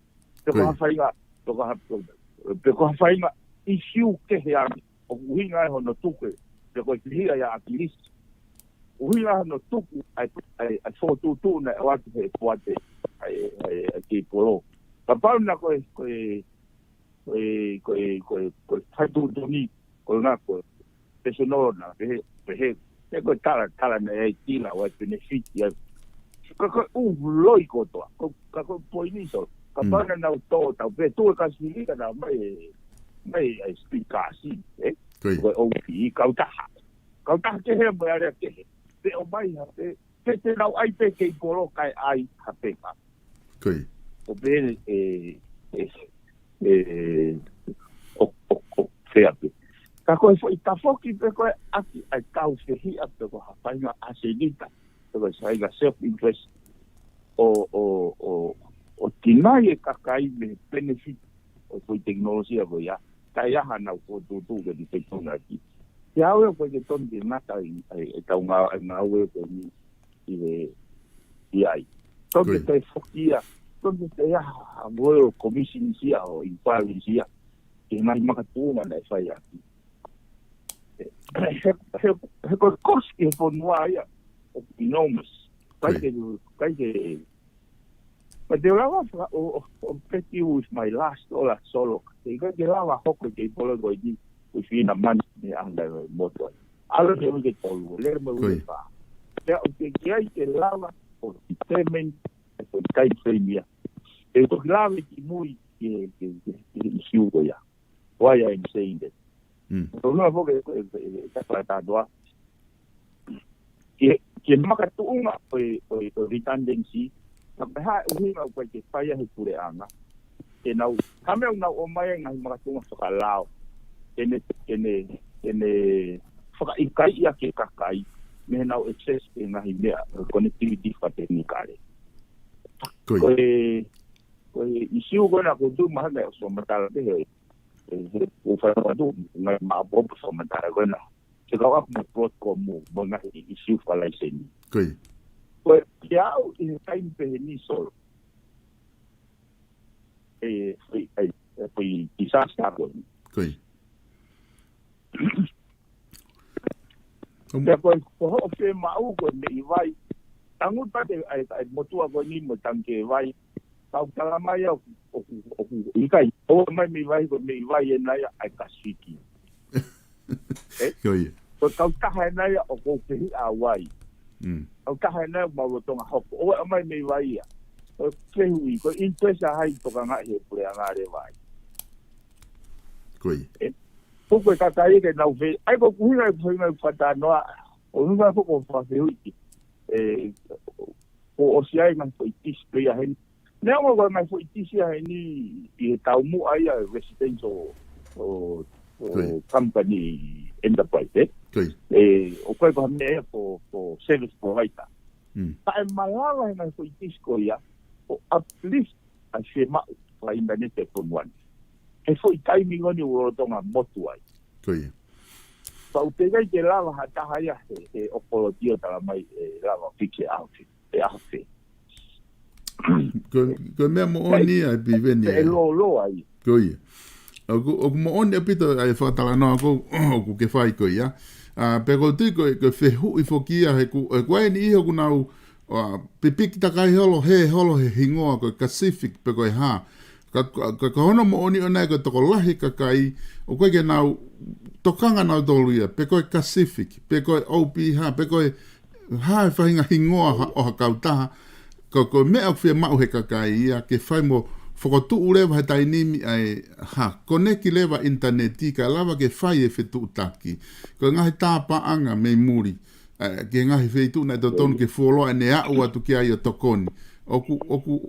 Peko hawhainga, peko hawhainga issue ke he ami. O uhinga e hono tuku, peko sehia ia akilisi. Uhinga hono tuku, ai fōtutu na e watu he puate, ai ki polo. Ka pau na koe taitutuni, koe ngā koe, pesonoro na, pehe, ko tala na e tila o e benefiti ai. Ka loi kotoa, ka poini so. Ka pana na to tau pe tu ka si ka na mai ai spikasi, Ko o pi ka taha. Ka taha ke he mo are ke. Pe o mai ha te nau ai pe ke polo kai ai ha pe ka. Koi. O be o feape. Ka koe foi ta foki pe koe aki ai tau se hi a pe ko ha painga asenita. Ko sai ga self interest o tinai e kakai me benefit o foi teknologia ko ya. Ta ya hana ko tu ke di teknologi. Ya o ko ke ton di mata e ta nga we ko ni ai. Ton ke te fokia, ton ke te ya mo commission sia o inquiry sia. Ke mai makatuna na fai aki. He cost que por no haya enormous. But the lava o petty was my last dollar solo. They got the lava hoko ke polo go di within a month under motor. I don't know get all let me with fa. Ya o ke ke lava o determine o time frame ya. E ko lava ki muy que issue ya. Why I'm saying that. So no porque está tratando que makatuunga o redundancy ka ha uhinga ko ke faya he pure anga e nau kame una o mai nga makatunga so kalao ene foka ikai ya ke kakai me nau access nga himea connectivity fa technicale ko issue ko na ko du mahanga so matala de o fa do na ma bob so matala ko na se ka wa mo plot ko mo nga issue fa la seni Koi. Ko ya o in time pe ni solo foi disaster ko Koi. ya ko ho pe ma u ko ni vai tangu pa te ai motua ko ni mo tanke vai tau tala mai o ikai o mai mi vai ko mi vai na ya ai kasiki Koi. ko tau taha na ya o ko pe a wai au taha na ma o tonga hoko o mai mi vai ya o ke hui ko interest hai to ka nga he pure nga re vai Koi. ko ko ka kai ke na ve ai ko hui ai foi mai fata no o nunca ko fa fe hui o sia mai foi display a hen ne mo ko mai foi tisia ni e tau mu ai a residential o company enterprise o ko ko me for service provider pa malala mai foi disco ya o uplift a shema fa internet for one e foi timing on o tonga motu ai Koi. pa o pega ke lava hata haya o polotia tala mai lava fixe outfit Ko me mo oni ai piveni. E lo ai. Koi. O mo oni apito ai fatala no ko ke fai ko ya. Pero tu ko fe hu I fokia he ku ni ho kunau pipik ta kai holo he hingoa ko Pacific pe ko ha Ka hono mo oni ona ko toko lahi ka kai, o koe ke nau, tokanga nau toluia, pe koe Pacific, pe koe OPH, pe koe hae whahinga hingoa o ha kautaha, ko mea o whia mau he ka kai ia, ke whai mo whakotu urewa he tainimi ai, koneki lewa interneti, ka lawa ke whai e whetu utaki, ko ngahi tāpaanga me muri, ke ngahi whetu na to tonu ke wholoa, ne au atu ki ai o tokoni, oku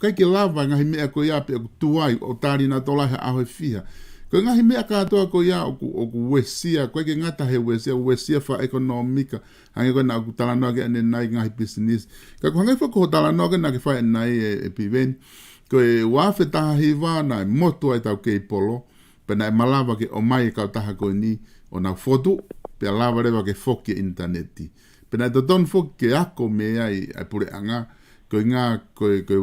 kai ke lava ngahi mea ko ia pe tuai o tari na tolahe aho e fia. Ko ngahi mea katoa ko ia oku wesia, koe ke ngata he wesia fa ekonomika, hange koe na oku talanoa ke ane nai ngahi business. Ka ko hange whako talanoa ke na ke whae nai e piveni, ko e wafe taha hiwa na e motu ai tau kei polo, pe na e malawa ke o mai e kau taha koe ni, o na fotu, pe a lava rewa ke foki interneti. Pe na e to ton foki ke ako mea ai pure anga, ko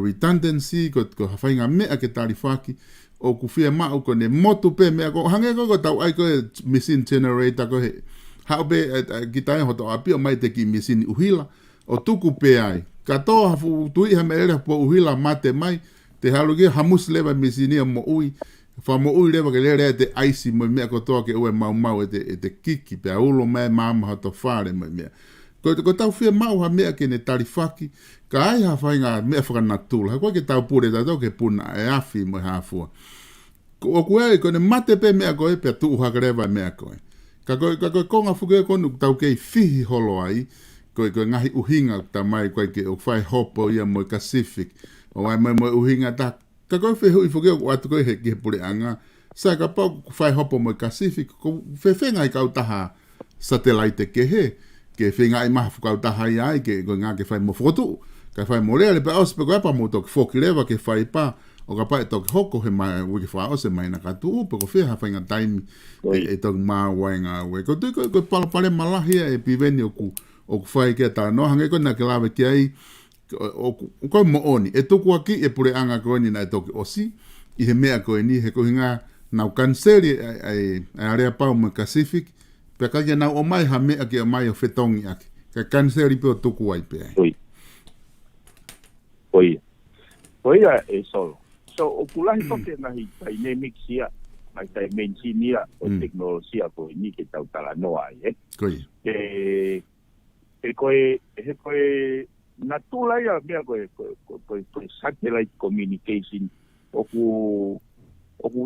redundancy, ko hawhainga mea ke tarifaki, o ku fia mau ko ne motu pe mea, ko hange ko tau ai ko machine generator, ko he hao pe ki tae hoto api o mai te ki machine uhila, o tuku pe ai. Ka toa hafu tui ha meere po uhila mate mai, te halu ki hamus lewa machine mo ui, fa mo ui lewa ke lere te aisi mo mea ko toa ke ue mau e te kiki, pe a ulo mai maama hato whare mo mea. Ko tau fia mau ha mea ke ne tarifaki, ka ai ha whainga mea whakanatula. Koe ke tau pure tau ke puna e awhi mo hafua. O koe ko ne mate pe mea koe pe tuu hakarewa mea koe. Ka koe konga whuke konu tau kei fihi holo ai, koe ngahi uhinga ta mai koe ke o whai hopo ia mo Pacific. O ai mo uhinga ta. Ka koe whihu i whuke o atu koe he ki he pure anga. Sa ka pau whai hopo mo Pacific, ko whenga i kau taha satellite ke he. Ke whenga i maha whukau taha i ai, ke ngā ke whai mo whotu, ka whai mo rea le pa ose, pe koe pa mo toki whoki rewa ke whai pa, o ka pa e toki hoko he mai, wiki wha ose mai na katu upe, ko whia hawhainga taimi, e toki maa wai ngā ue. Ko tui koe pale malahia e piveni o ku whai kia tā no, hange koe na ke lawe ki ai, o koe mo oni, e tuku aki e pure anga koe ni na e toki osi, i he mea koe ni, he koe ngā nau kanseri ai area pau mo Pacific, pe kaya na o mai ha mea ki o mai o whetongi ake. Ka kanseri pe o tuku ai pe ai. Oi e solo. So o kulahi toke nahi dynamic sia, mai tai mensinia o teknologia ko ni ke tau tala noa ai. Koi. E koe natula ia mea koe satellite communication o ku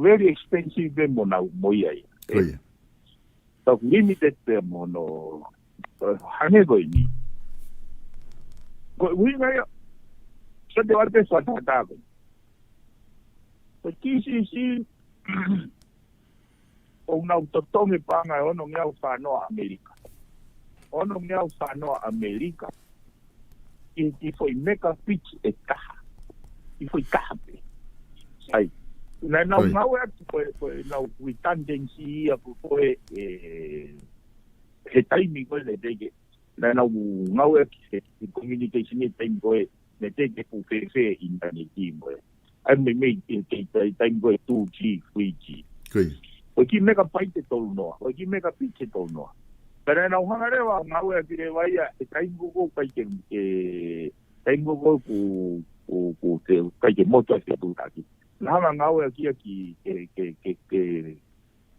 very expensive be mo nau moi ai. Koi. So limited pe mono hange goi ni. Ko ui ngai so te warte so ta ko. Ko TCC o na totonge panga ono ngau fa no America. Ono ngau fa no America. E foi mega pitch e taha. E foi taha pe. Sai. Na ngau e na redundancy ia ko he taimi koe le teke. Na ngau e communication e taimi koe le teke ku whewhe interneti moe. Ai me ke taimi koe 2G, 3G. Koi. O ki mega paite tolu noa. O ki mega pitche tolu noa. Pero na uhangarewa ngau e kire waia e taimi koko kai ke taimi koko ku kai ke moto e whetu taki. Nahanga ngau e kia ke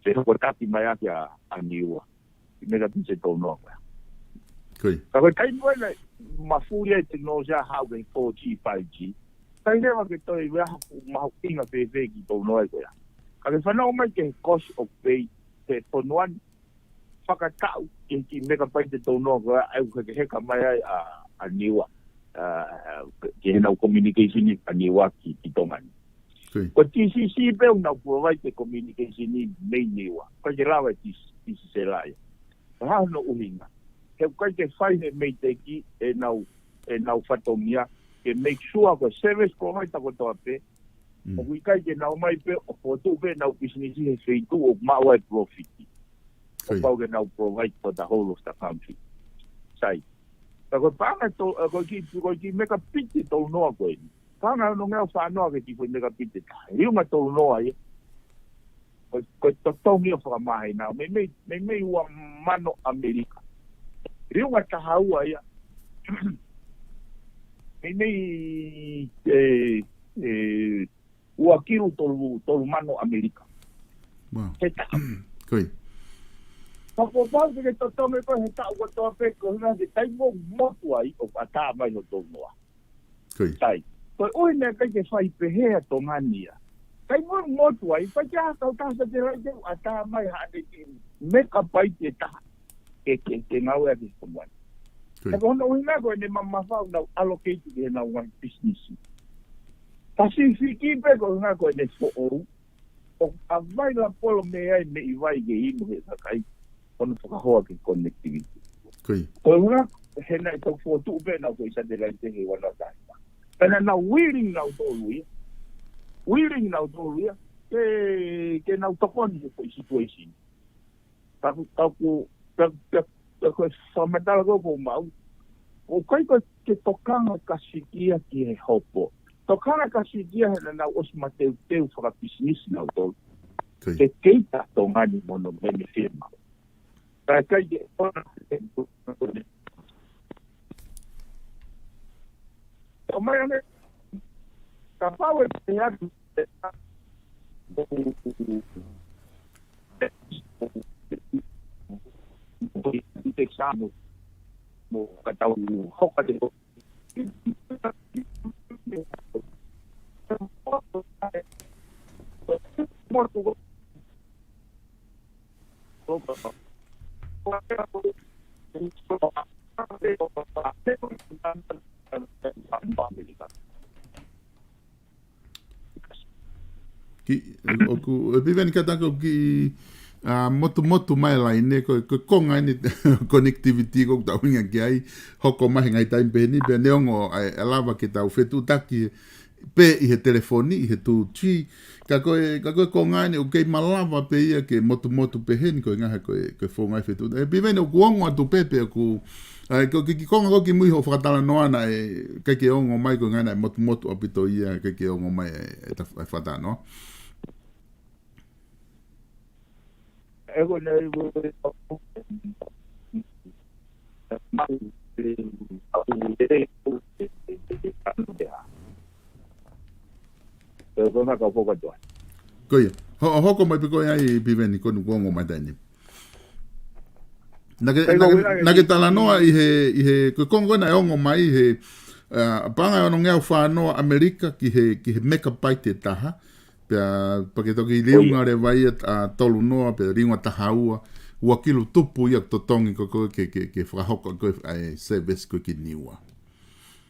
se hoko tapi mai ake a niua. I mega pinse tau noa koe. Koi. Ka koe kai moe nei mafuria e teknologia hau kei 4G, 5G. Kai rewa ke toi wea mahu inga whewhe ki tau noa koe. Ka ke whanau mai ke cost of pay te ponuan whakatau ki mega pinse tau noa koe au ke heka mai ai a niua. Ke henau communication a niua ki tongani. Ko TCC pe una provide the communication ni mei niwa. Ko ke lawa TCC lai. Ha no uhinga. Ke ko ke fai mei te ki e nau fatomia ke make sure ko service provider ko to pe. O wi kai ke nau mai pe o foto pe nau business he feitu o mawa profit. O pau ke nau provide for the whole of the country. Sai. Ko pa to ko ki make a picture to no ko ni. Panga no ngau whanoa ke tipo nega pite ka. Riunga tolu noa ia. Ko totongi o whakamahe nao. Me ua mano Amerika. Riunga tahaua ia. Ua kiru tolu mano Amerika. Wow. He ta. Koi. Papopau ke totonge ko he ta o to pe ko na de tai mo ai o ata mai no to noa. Koi. Tai. Ko o ne ka ke fai pe he to ngania. Tai mo ai pa ja ta sa de ra de ata mai ha de make up pai te ta. Ke ngau e ko mo. E ko no ina ko ne mama fa na allocate de na one business. Pasifiki pe ko na ko ne fo o avai la polo me ai me i vai ge i mo sa kai on fo ho ke connectivity Koi. ko na he na to fo tu be na ko isa de la te he wala ta pena na willing na to lui ke na to kon ko situation ta ko ko so me dal go ko mau o kai ko ke tokanga kasikia ki he hopo tokanga kasikia he na os mateu teu fra business na to ke keita to ngani mono me firma ta kai de ona o mai ane ka pawe te ya te samu mo kata u hoka de Ki o piveni katako ki motu mai lai ne ko konga ni connectivity ko ta winga ki ai hoko mai ngai tai peni pe neongo ai lava ki ta fetu taki pe i he telefoni i he tu chi ka ko konga ni o ke malava pe ia ke motu pe hen ko nga ko fonga fetu e piveni o kuongo atu pepe ku ko ki konga ko ki mui ho fatala noana e ke ongo mai ko ngana motu apito ia ke ongo mai e ta fata no ego ne ego na ka foka to koia hoko mai piko ai piveni ko ngongo mai tani nage tala noa i he ko kongo na ongo mai he panga ono ngau fa no Amerika ki he make up pai te taha porque toki leunga re vai a tolu noa pe ringa tahaua ua kilo tupu ia totongi ko ke whakahoko ko ai service ko ki niwa.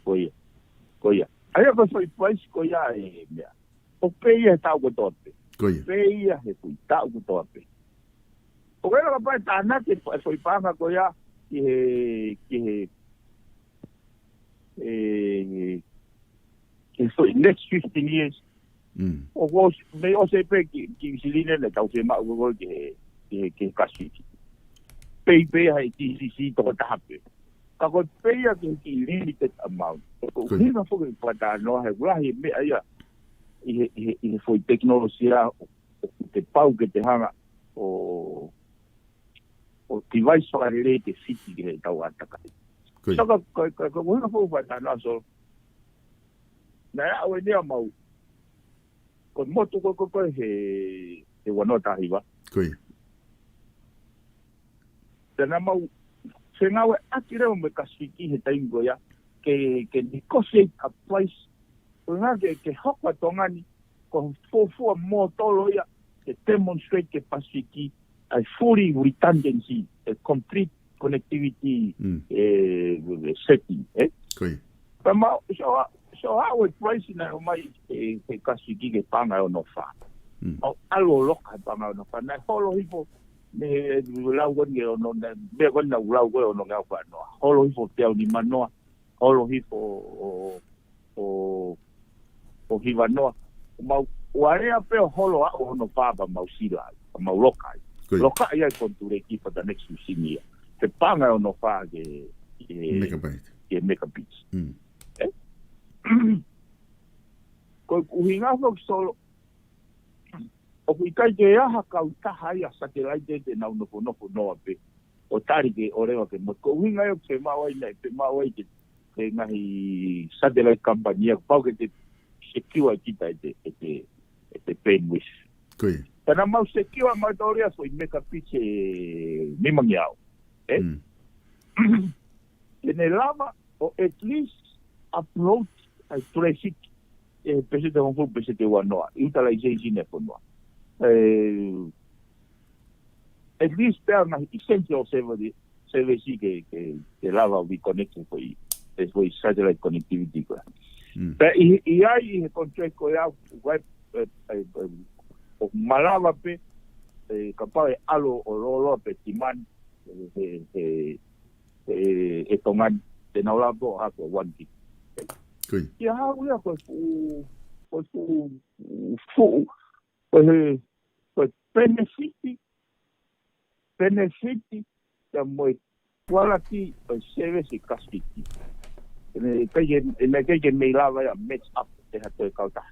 Koia. Ai ko foi pais koia e mea. O peia tau ko tope. Koia. Peia he kui tau ko tope. O vera ka pai tana ke foi panga koia ke foi next 15 years. O was me o se pe ki siline le tau se ma o ke kasi pe hai ti to tape ka ko pe ya ki limited amount ko ni na fo ke pata no he grahi me aya i foi tecnologia te pau ke te hanga o ti vai so a rete city ke tau ataka so ko na fo pata no so na o ni amau ko moto ko he wanota hiva koi tena mau sengawe akire o me kasiki he taingo ya ke negotiate a price nga ke hokwa tongani ko fo mo tolo ya ke demonstrate ke pasiki a fully redundancy a complete connectivity setting koi pama so how we price na mai ke kasiki ke panga o no fa o alo loka panga o no fa na holo hipo ne lau gon ge no na be gon na lau go no ga fa no holo hipo te ni mano holo hipo o hiva no ma ware a pe holo a o no fa ba mausira ma loka ya konture ki for the next year te panga o no fa ge megabytes ko uhinga fo solo o kai ke aha ka utaha ia satellite de na no pe o tari ke ore ke mo ko uhinga yo ke ma wai ke ngahi satellite company pa ke te secure kita te penguis. Koi. Tana mau se kiwa mai toria foi meka piche ni mangiao. Tene lava o at least approach a traffic pese te honfu pese te wanoa. Utilization e fonua. At least there na essential service que lava we connection foi satellite connectivity ko. Pe i ai contract ko ya web o malava pe kapau alo o rolo pe timan tongan te na la bo ha ko wanti. Koi. Ya uya ko benefit da moi quality of service e custody. Ne kai me lava ya match up te hato kauta.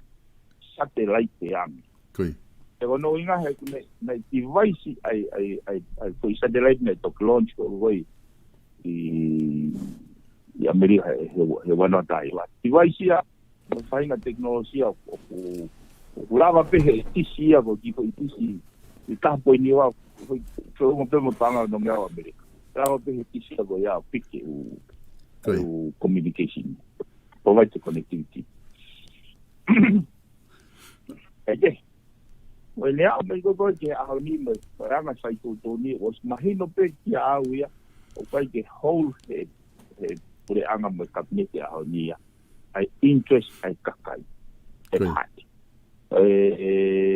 Satellite te ami. Koi. E no inga he na device ai foi satellite net to launch ko voi i America he wana tai wa. Device ya fai na teknologia o lava pe he tisia ko ki foi tisi. I tapo ni wa foi mo pe mo tanga no me wa America. Lava pe he tisia ko ya pike o communication. Provide connectivity. Ede. Wele a me go ke a ni me para ma sai to ni os mahino pe ki a uia o kai ke whole head por anga me kapnete a ni ya. Ai interest ai kakai.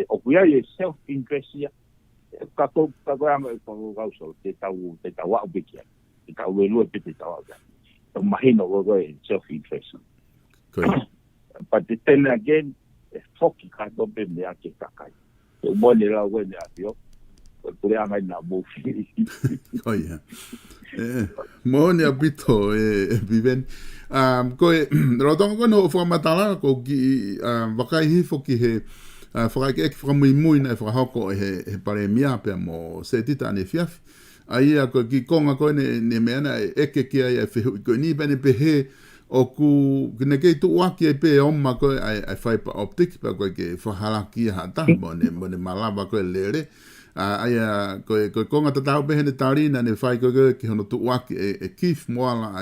O kuia e self interest ya. Ka ko anga ko gauso te tau a bikia. Te tau e lu te tau a. O mahino go self interest. But then again foki ka do be me ake kakai. O mole la wele atio. O pure anga na mo fi. Oia. Mone abito viven. Ko rodong ko no fo matala ko ki wakai hi foki he fra ke from muy na fra hoko he pare mia pe mo se tita ne fiaf. Ai ko ki konga ko ne mena eke ki ai fe ko ni bene pe he o ku ne ke tu waki pe o ma ko ai fiber optic pa ko ke fa halaki ha ta mo ne malava ko lere ai ko konga ta be ne tarina ne fai ko ki hono tu waki e kif moala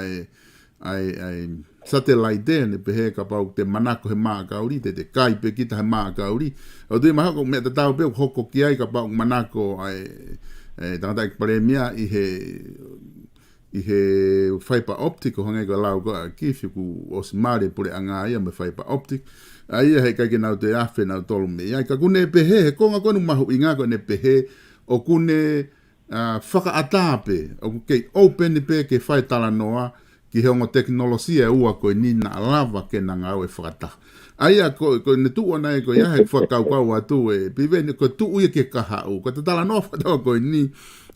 ai satellite ne pe he ka pa te manako he ma ka uri te kai pe kita he ma ka uri o te ma ko me ta be hoko ki ai ka pa manako ai tangata premia i he fiber optic ho ngai ko lau ko ki fiku os mare pure anga ia me fiber optic ai he ka ke na te afe na tolu me ai ka kune pe he ko nga ko no mahu inga ko ne pe he o kune whaka atape o ke open pe ke fai tala noa ki he ongo teknolosia ua ko ni na lava ke na ngau e whakata ai ko ne tu ona ko ia he whakau kau atu piveni ko tu uia ke kaha u ko te tala noa whakata ko ni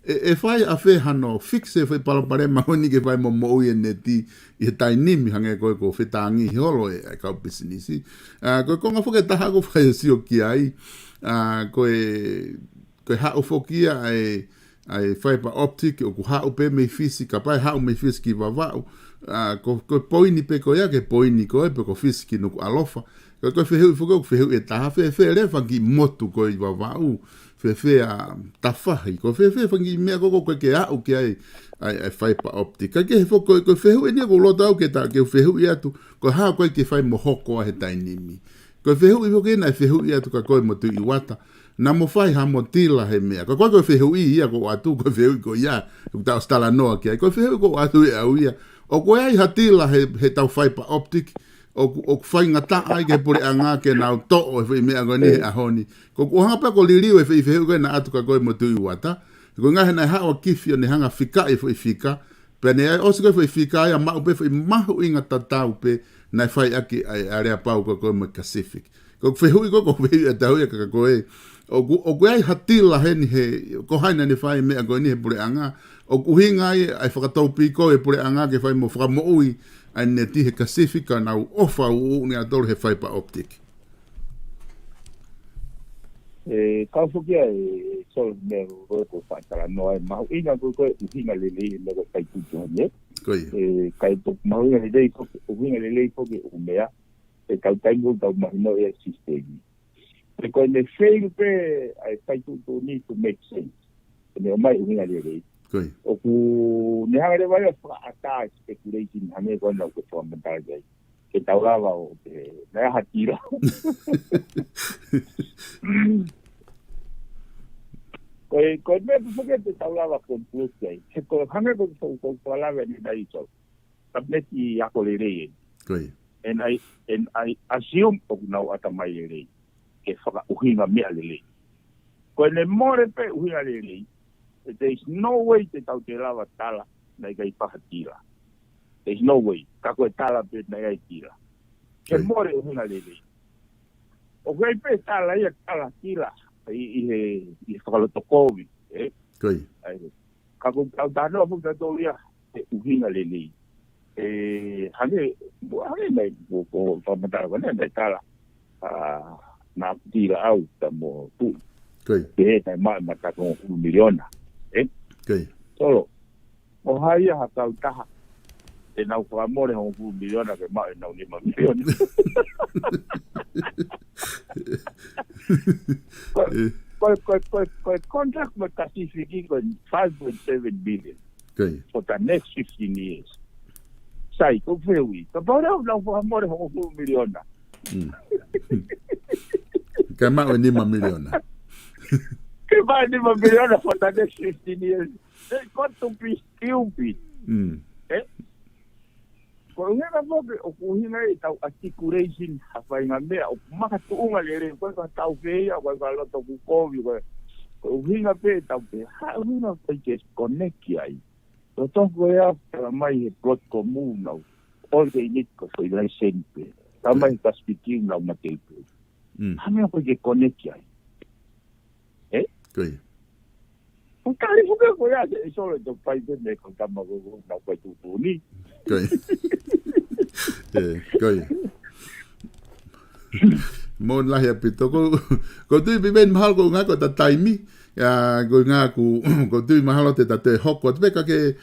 e fai a fe hano fixe fe pala pare ma ni ke fai mo i neti i tai nimi hange ko fetangi holo e ka business ko nga foke ta ha ko fai si o ki ai ko ha o fokia ai fiber optic o ha o pe me física pa ha o me física va ko poini pe ko ya ke poini ko pe ko física no alofa ko fe e ta fe le fa ki motu ko va fe a tafahi ko fe fangi me ko ke a o ke ai fiber optic ke fo ko fe ni ko lo ta o ke ta ke fe ya tu ko ha ko ke fai mo hoko he tai nimi ko fe i ke na fe ya tu ka ko mo tu i wata na mo fai ha mo tila he me ko fe ia ko atu ko fe ko ya ta stala no ke ko fe ko atu ya uia o ko ai hatila he tau fiber optic o fai ngata ai ke pure anga ke na to o fe me agoni a honi ko ha pa ko liliu e fe ko na atu ka ko mo tu wata ko nga na ha o kifio ne hanga fika e fika pe ne o se ko fika ya ma pe ma inga tatau pe na fai aki area pa ko mo Pacific ko fe ko fe ta o ka ko o ai hatila he ko haina ne fai me agoni he pure anga o kuhinga ai whakatau piko e pure anga ke fai mo whakamo ui ai ne tihe Pacifica na ofa u ni adoro he fiber optic. Ka fukia sol me ko fa tala no ai mau ina ko hinga lele me ko kai tu ne. Kai to mau ina lele ko hinga lele ko ke umea e ka tango ka mau no e sistemi. Because the fail pe I try to need to make sense. Ne mai unga le. Koi. O ku ne ha le vai fa ata speculation hame ko na ko from mental gai. Ke taulava o te na ha tira. Ko me porque te taulava con plus gai. Se ko hame ko ko la ve ni dai so. Tableti ya ko le re. Koi. And I assume o now at my le. Ke fa uhinga me le. Ko ne more pe uhinga le. There is no way te tau te lava tala na kai pahatira. There is no way. Ka koe tala pe na kai tira. Ke more uhinga le. O kai pe tala ia tala tira. I whakaloto COVID. Koi. Ka koe tau tano fu ka tau ia te uhinga le. Hane mai ko whamatara wane mai tala. Na tira au ta mo tu. Koi. Ke tai mai matako 1 miliona. Koi. Solo. O hai ha tau taha. E nau kwa more ho 1 miliona ke mai nau 5 miliona. Ko contract with Pacific ko 5.7 billion. Koi. For the next 15 years. Sai ko fewi. Ka bora nau kwa more ho 1 miliona. Ka mai 5 miliona. Che vai di milioni for the next 15 years. Quanto più stupid. Ko ngena mobe o kuhinga e tau articulation hafai nga mea o maka tuunga lere ko ka tau feia ko ka loto ku kovi ko hinga pe tau pe ha una ko just connect ai. To ko ya para mai e plot comum no. All they need ko foi la sempre. Tama ka speaking na matei. Ha me ko je connect ai. Koi. O kari fuka ko ya e solo to pai de me con tama go na ko tu ni. Koi. Koi. Mon la ya pito ko tu ben mahal ko nga ko ta taimi ya ko nga ko tu mahal te ta te hoko te ka ke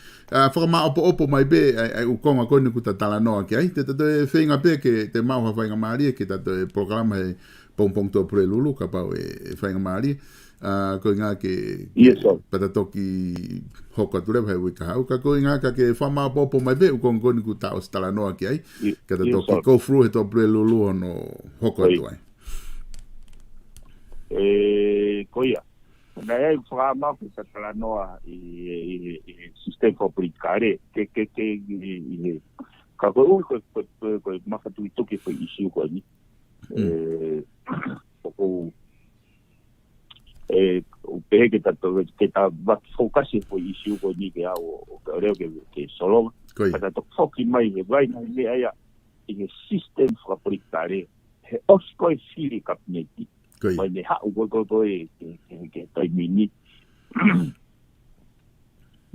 forma opo mai be u konga ko ni ku ta tala no ke ai te te feinga pe ke te mau fa nga mari ke ta te programa e pong to pre lulu ka pa e feinga mari ko nga ke pata toki hoko tu vai wika ka ko nga ka ke forma opo mai be u konga ni ku ta tala no ke ai ka ta toki go through to pre lulu no hoko tu ai koia na ai forma ku ta tala no i sistema complicare ke ka ko maka tu toki foi issue ko ni o pe que ta va focus foi issue ko ni ke o creo que solo para to foki mai vai na le ai i system complicare os ko fili capneti mai ne ha o go ke tai mini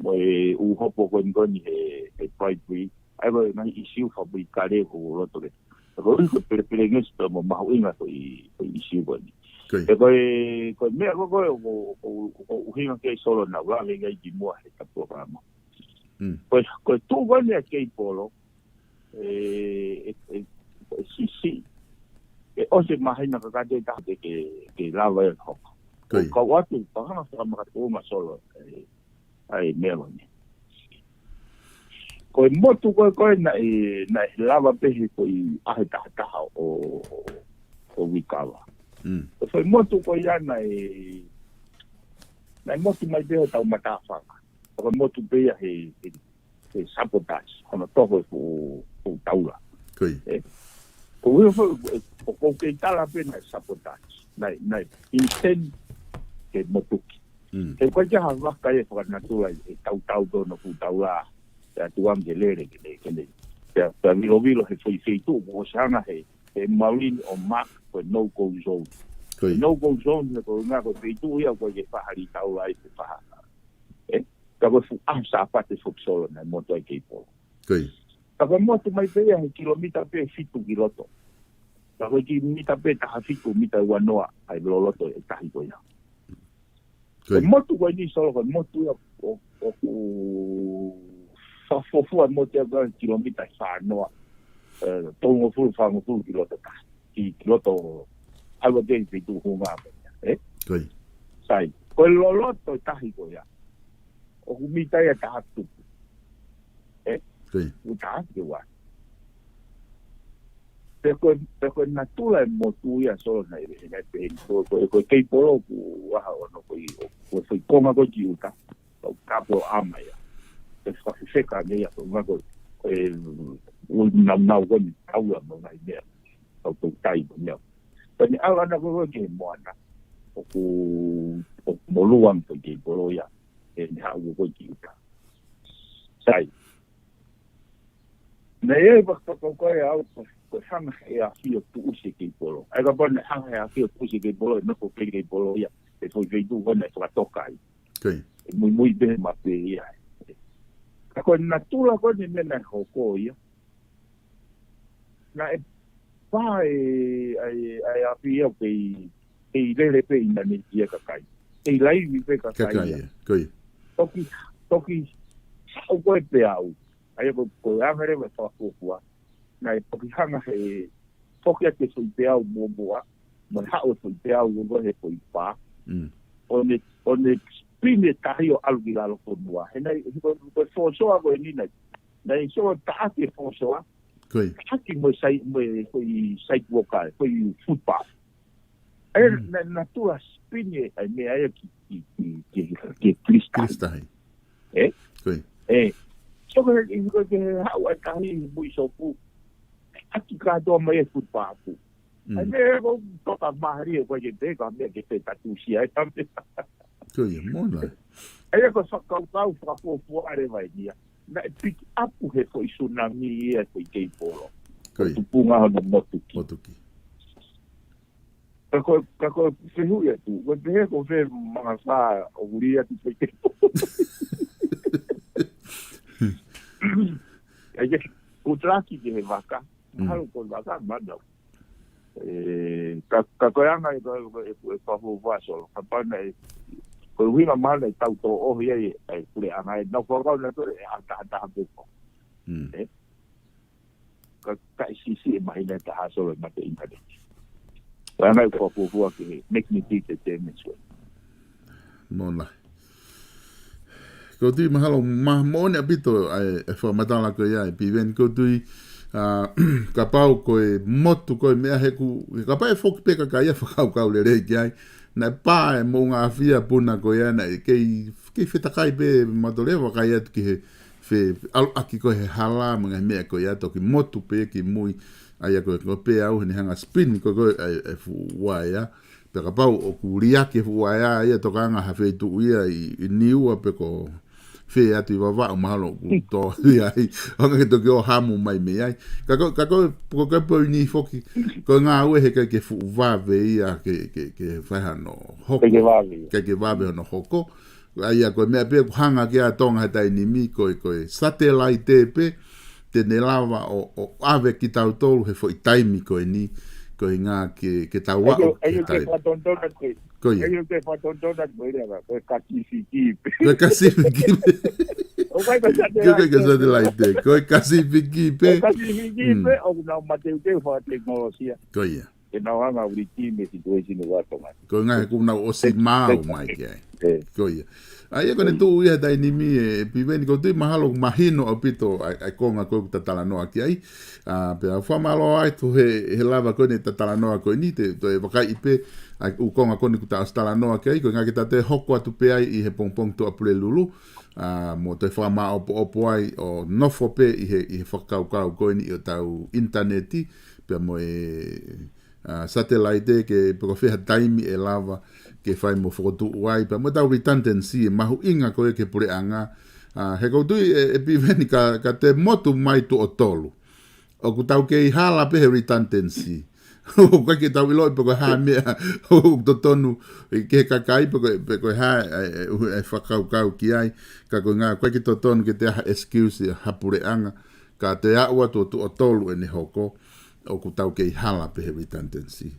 moi u hopo ko ngoni e pai ai va na issue fabricare ko lo to ko per ngesto mo ma winga ko issue ko ni ko me ko hinga ke solo na wa le ngai di mo e ta programa pues ko tu go le ke polo si o se imagina que cada día que lava el hoco ko watu pa na sa mga tuma solo ai meloni ko mo tu ko na lava pe ko I ta o wikawa foi mo tu ko ya na mo tu mai be ta mata fa ko mo tu be ya he sabotage ono to ko taula ko ke tala pe na sabotage na intent ke motuki e ko ja ha ka e fa na tu e tau do no ku taula ya tu am de lere ke ya vilo he foi feito o sana he maulin o mak ko no go zone no go zone ko na ko feito ia ko ke fa hari taula e fa ka ko fu sa parte fu solo na moto ke po ka ko moto mai pe ya kilomita pe fitu kiloto ka ko ki mita pe ta fitu mita wanoa ai loloto e ta hito ya moto ko ni solo ko moto ya o fa moto ya kilomita fa noa tongo fu kiloto ki kiloto awa dei pe tu hunga pe Koi. sai ko lolo to tahi ko ya o humita ya ta tu Koi. u ta ke wa pero natura mo tu ya solo na pe ko ke polo ku wa no ko foi koma ko jiuta o kapo ama ya e fa feka ne ya ko ko o na ko ni au no na idea o to tai no pero ala na ko ke mo na o mo luang to ke polo ya e ha ko jiuta sai na e ba ko ya ko hanga e a fio tu usi ke polo ai ga bon hanga e a fio tu usi ke polo no ko ke polo ya e foi veitu ona e tokai Koi. muy bem ma pe ya ko natura ko ni mena ko ya na e pa ai a fio pe e le pe ina ni dia ka kai e lai vi pe ka kai Koi. toki o ko pe au ai ko anga me fa ko na e toki hanga e toki ake so pe au mo ma ha o so pe au go he ko pa on spine tahi o alugila lo konua he nei ko fo so ago ni nei so ta ake fo so Koi. ake mo sai vocal ko football na tua spine ai me ai ki Krista. Koi. so ko ke ha wa tahi mo so pu ake ka do mai football pu ai me ko toka mahari ko je te ka me ke te tatu si ai tampe Koi, mona. ai ko sa ka fra po are vai dia na pick up he ko tsunami e ko ke polo Koi. tu punga no motuki Motuki. Kako fehu ya tu, ko te ko fe mangasa o guria tu pe. Ai o traki de vaca, halo ko vaca manda. Kako anga ko pa fu vaso, pa na ko winga mala tau to o ye ai kule anga no ko ko na to ata ko. Ka si mai na ta so ma te internet. Ana ko ke make me think the same way. Mona. Ko tui mahalo mone apito e whamatala ko ia e piven ko tui ka pau ko e motu ko e mea heku ka pau e whoki peka ka ia whakau le rei ki ai na pā e mo ngā whia puna ko ia na kei whetakai pe matolewa ka ia ki he aki ko he hala mga mea ko ia toki motu pe ki mui ai ko pe au ni hanga spin ko e fuaia pe ka pau o kuria ke fuaia ia to kanga ha fe tu ia i niu pe ko fe atu va mahalo to ia anga ke to ko hamu mai me ai ka ko ni foki ko nga u he ke fu va ve ia ke fa no hoko ke va ve no hoko ai ko me pe hanga ke atonga tai ni mi ko satellite pe te ne lava o ave ki tau tolu he foi taimi ko ni ko ngā ke tau wao ke tai ko eu te fatondona ko ira ko kasifiki ko kasifiki o vai ka satellite ko kasifiki pe o na mateu te fa tecnologia ko ia e na anga uriti me situation no wato mai ko ngā ku na o si mau mai ke ko ia ai ko ne tu ia dai ni mi e piveni ko tu mahalo mahino apito ai konga ko tatala no aki ai pe a fa malo ai tu he lava ko ne tatala no ko ni te to e vaka ipe ai u konga ko ni ku tatala no aki ai ko nga ki tate hoko atu pe ai i he pongpong to apule lulu mo te fa ma opo ai o nofo pe i he fakau kau ko ni o tau interneti pe mo satellite ke pe ko fe taimi e lava ke fai mo fotu wai pa mo tau redundancy mahu inga ko ke pure anga he ko tu e piveni ka te motu mai tu otolu o ku tau ke hala pe redundancy o ka ke tau ilo pe ko ha me o to tonu ke ka kai pe ko ha e fakau kau ki ai ka ko nga ko ke to tonu ke te excuse ha pure anga ka te a wa tu otolu e ne hoko o ku tau ke hala pe redundancy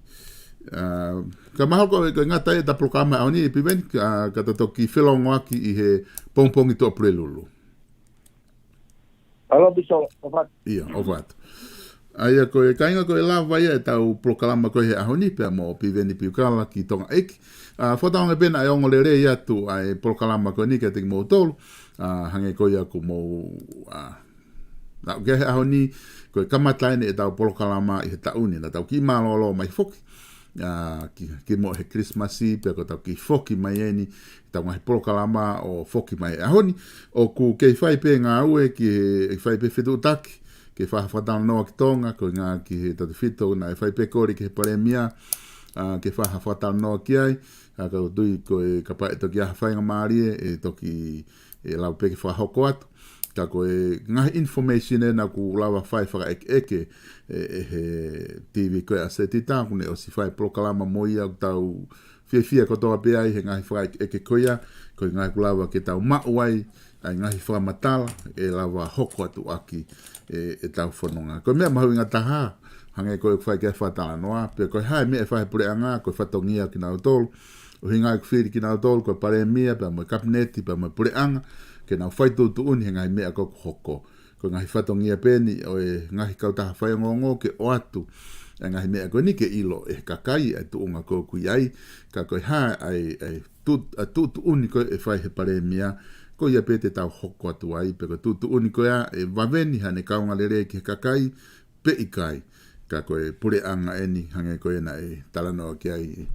ka mahal ko ngata e ta programa oni piven ka ta toki felongo aki i he pongpongi to prelulu alo biso ovat ia ovat Aia koe kainga koe lava ia e tau prokalama koe he ahoni pia mo piveni piukala ki tonga eki. Whataonga pena e ongo le rei atu ai prokalama koe ni ke teki mou tolu. Hange koe aku mou na ke he ahoni koe kamataine e tau prokalama i he tauni na tau ki malolo mai foki. Ki mo he Christmasi pia ko tau ki foki mai eni tau ngahi prokalama o foki mai ahoni. O ku kei whai pe ngā ue ki e whai pe whitu taki. Ke whahawhatana noa ki tonga, ko ngā ki he tatu whito, na e whai pekori ki he paremia, ke whahawhatana noa ki ai, ka tui ko e kapa e toki aha whainga maarie, e toki e lau peke whahoko atu, ka ko e ngahi information e na ku lawa whai whaka eke he TV koe a se tita, kune o si whai prokalama moia tau whiawhia ko toa pe ai, he ngahi whaka eke koia, ko ngahi ku lawa ke tau mauai, ai ngahi whamatala, e lawa hoko atu aki, e tau whanonga. Koe mea mahu inga taha, hange koe whai kia whatala noa, pe koe hai mea whai pure anga, koe whatongia ki nau tolu, o hinga i whiri ki nau tolu, koe pare mea, pe mo kabineti, pe mo pure anga, ke nau whai tūtu uni, he ngai mea koko hoko. Koe ngahi whatongia peni, o e ngahi kautaha whai ngongo, ke o atu, e ngahi mea koe ni ke ilo, e kakai, e tuunga koe kui ai, ka koe hai, ai tūtu uni koe e whai he pare mea, ko ia pete tau hoko atu ai, pe ko tutu uniko ia, e waveni hane kaunga lere ki he kakai, pe ikai, ka koe pure anga eni, hange koe na e talanoa ki ai,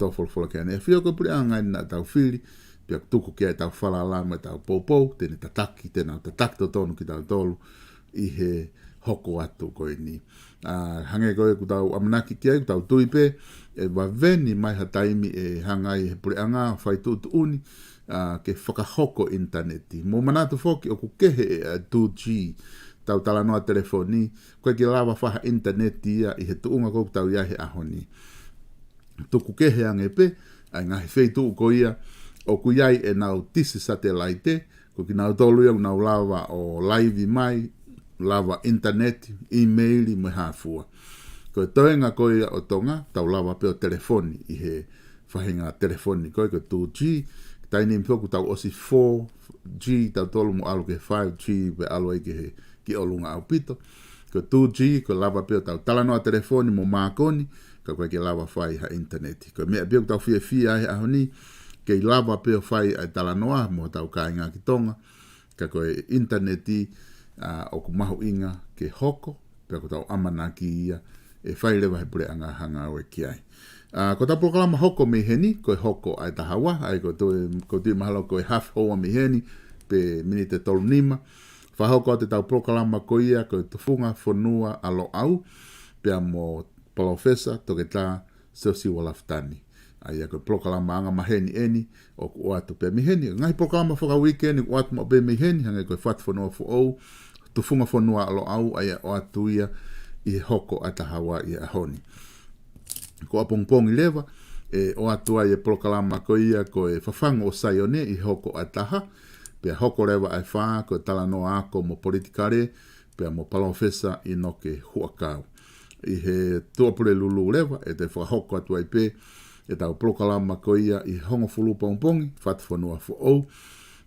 tofolofola ki ane, e whio koe pure anga eni na tau whiri, pe tuku ki ai tau whalalama, tau poupou, tene tataki, tene tataki to tonu ki tau tolu, i he hoko atu koe ni. Hange koe ku tau amanaki ki ai, ku tau tuipe, e waveni mai hataimi e hangai he pure anga, whai tutu uni, ke whakahoko interneti. Mō manatu whoki o ku kehe 2G, tau talanoa telefoni, koe ki lawa whaha interneti ia, i he tuunga kou tau iahe ahoni. Tuku kehe ange pe, ai ngahi wheitu uko ia, o ku iai e nau tisi satellite, ko ki nau tolu ia, nau lawa o live mai, lawa internet, email, me hafua. Koe toenga koe ia o tonga, tau lawa pe o telefoni, i he whahinga telefoni, koe ko 2G, taini mpoku tau osi 4G, tau tolu mo alu ke 5G, pe alu e ke ki olunga au pito. Ko 2G, ko lava peo tau talanoa telefoni mo mākoni, ka koe ke lava whai ha interneti. Ko mea peo tau fia ai ahoni, ke lava peo whai ai talanoa mo tau kāinga ki tonga, ka koe interneti o ku mahu inga ke hoko, peo ko tau amana ki ia, e whai lewa he pure anga hanga oe ki ai. Ko ta proklama hoko me heni, koe hoko ai tahawa, ai ko tui mahalo koe half hoa me heni, pe minite tolu nima. Whahoko te tau proklama ko ia, koe tufunga whanua alo au, pe mo profesa toke tā sosi walaftani. Ai koe proklama anga maheni eni, o ku oatu pe me heni. Ngai proklama whaka weekend, o atu mo pe me heni, hangai koe whatufonua fo au, tufunga whanua alo au, ai oatu ia, i hoko ai tahawa i ahoni. Ko apongpongi lewa, o atua e prokalama ko ia ko e whawhango o saione i hoko ataha, pe hoko lewa ai whaa ko talanoa ako mo politikare, pe mo palofesa i no ke huakau. I he tuapure lulu lewa, e te whahoko atua i pe, e tau prokalama ko ia i hongo fulu pongpongi, whatufonua fo au,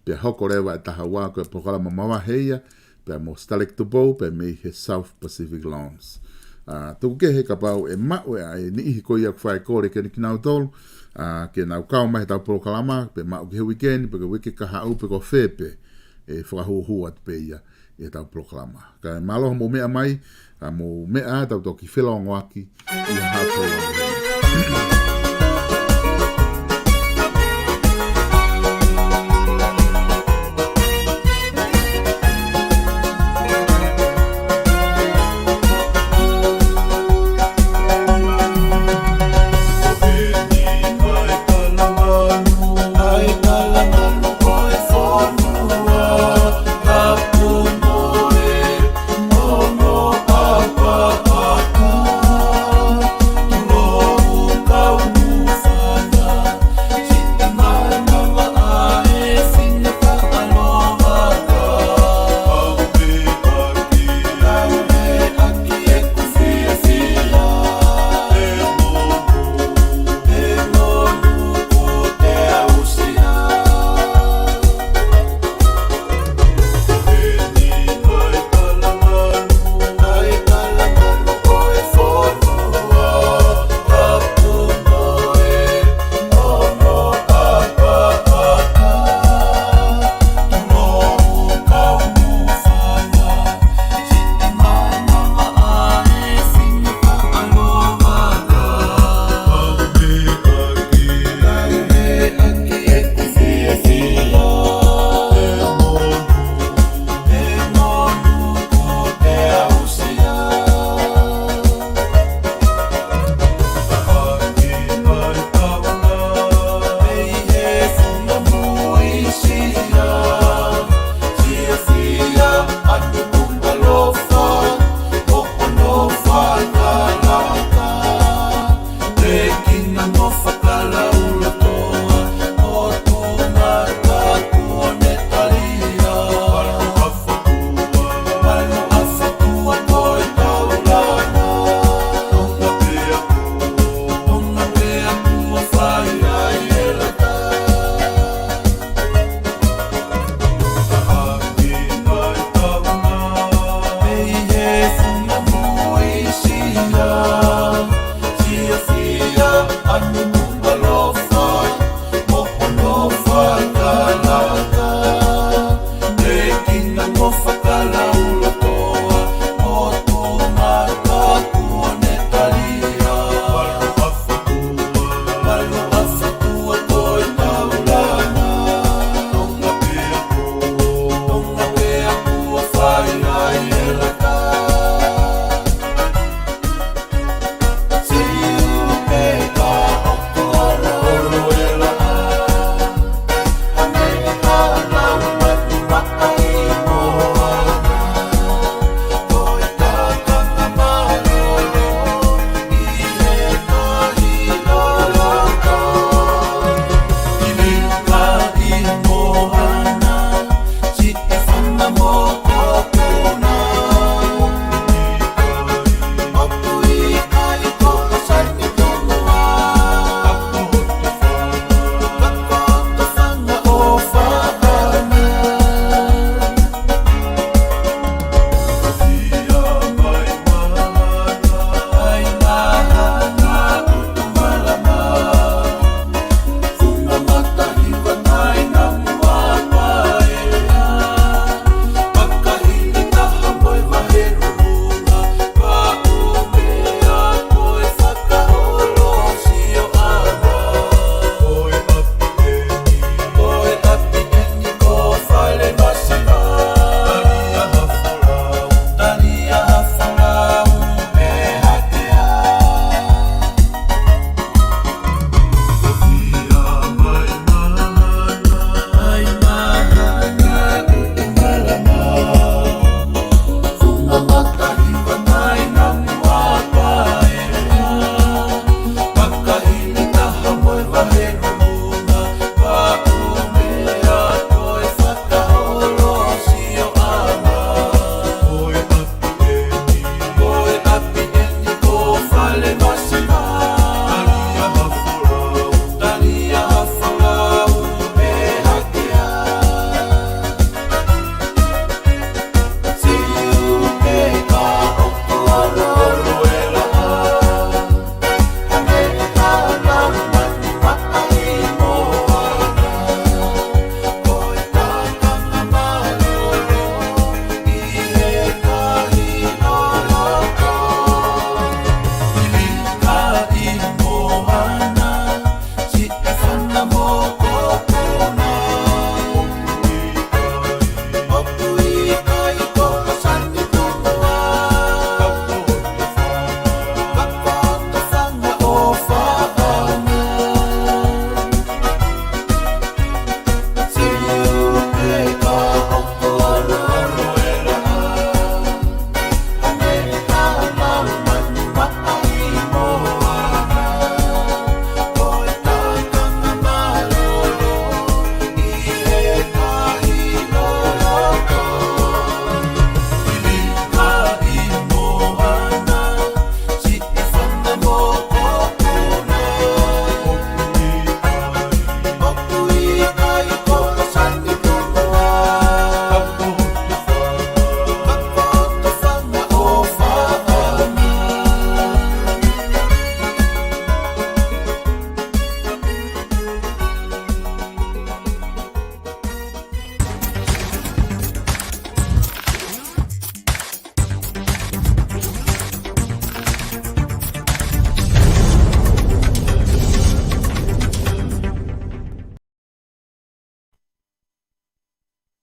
pe hoko lewa e taha wā ko e prokalama mawaheia, pe mo Stalektupo, pe me he South Pacific Lawns. Tuku ke he kapau e mau e ai ni ihi koia ku whai kore ke ni ki nau tolu, ke nau kau mai tau prokalama, pe mau ke he weekend, pe ke wiki kaha au pe ko whepe, e whakahuhu at pe ia, e tau prokalama. Ka maloha mo mea mai, mo mea tau toki whelongo aki, i hako.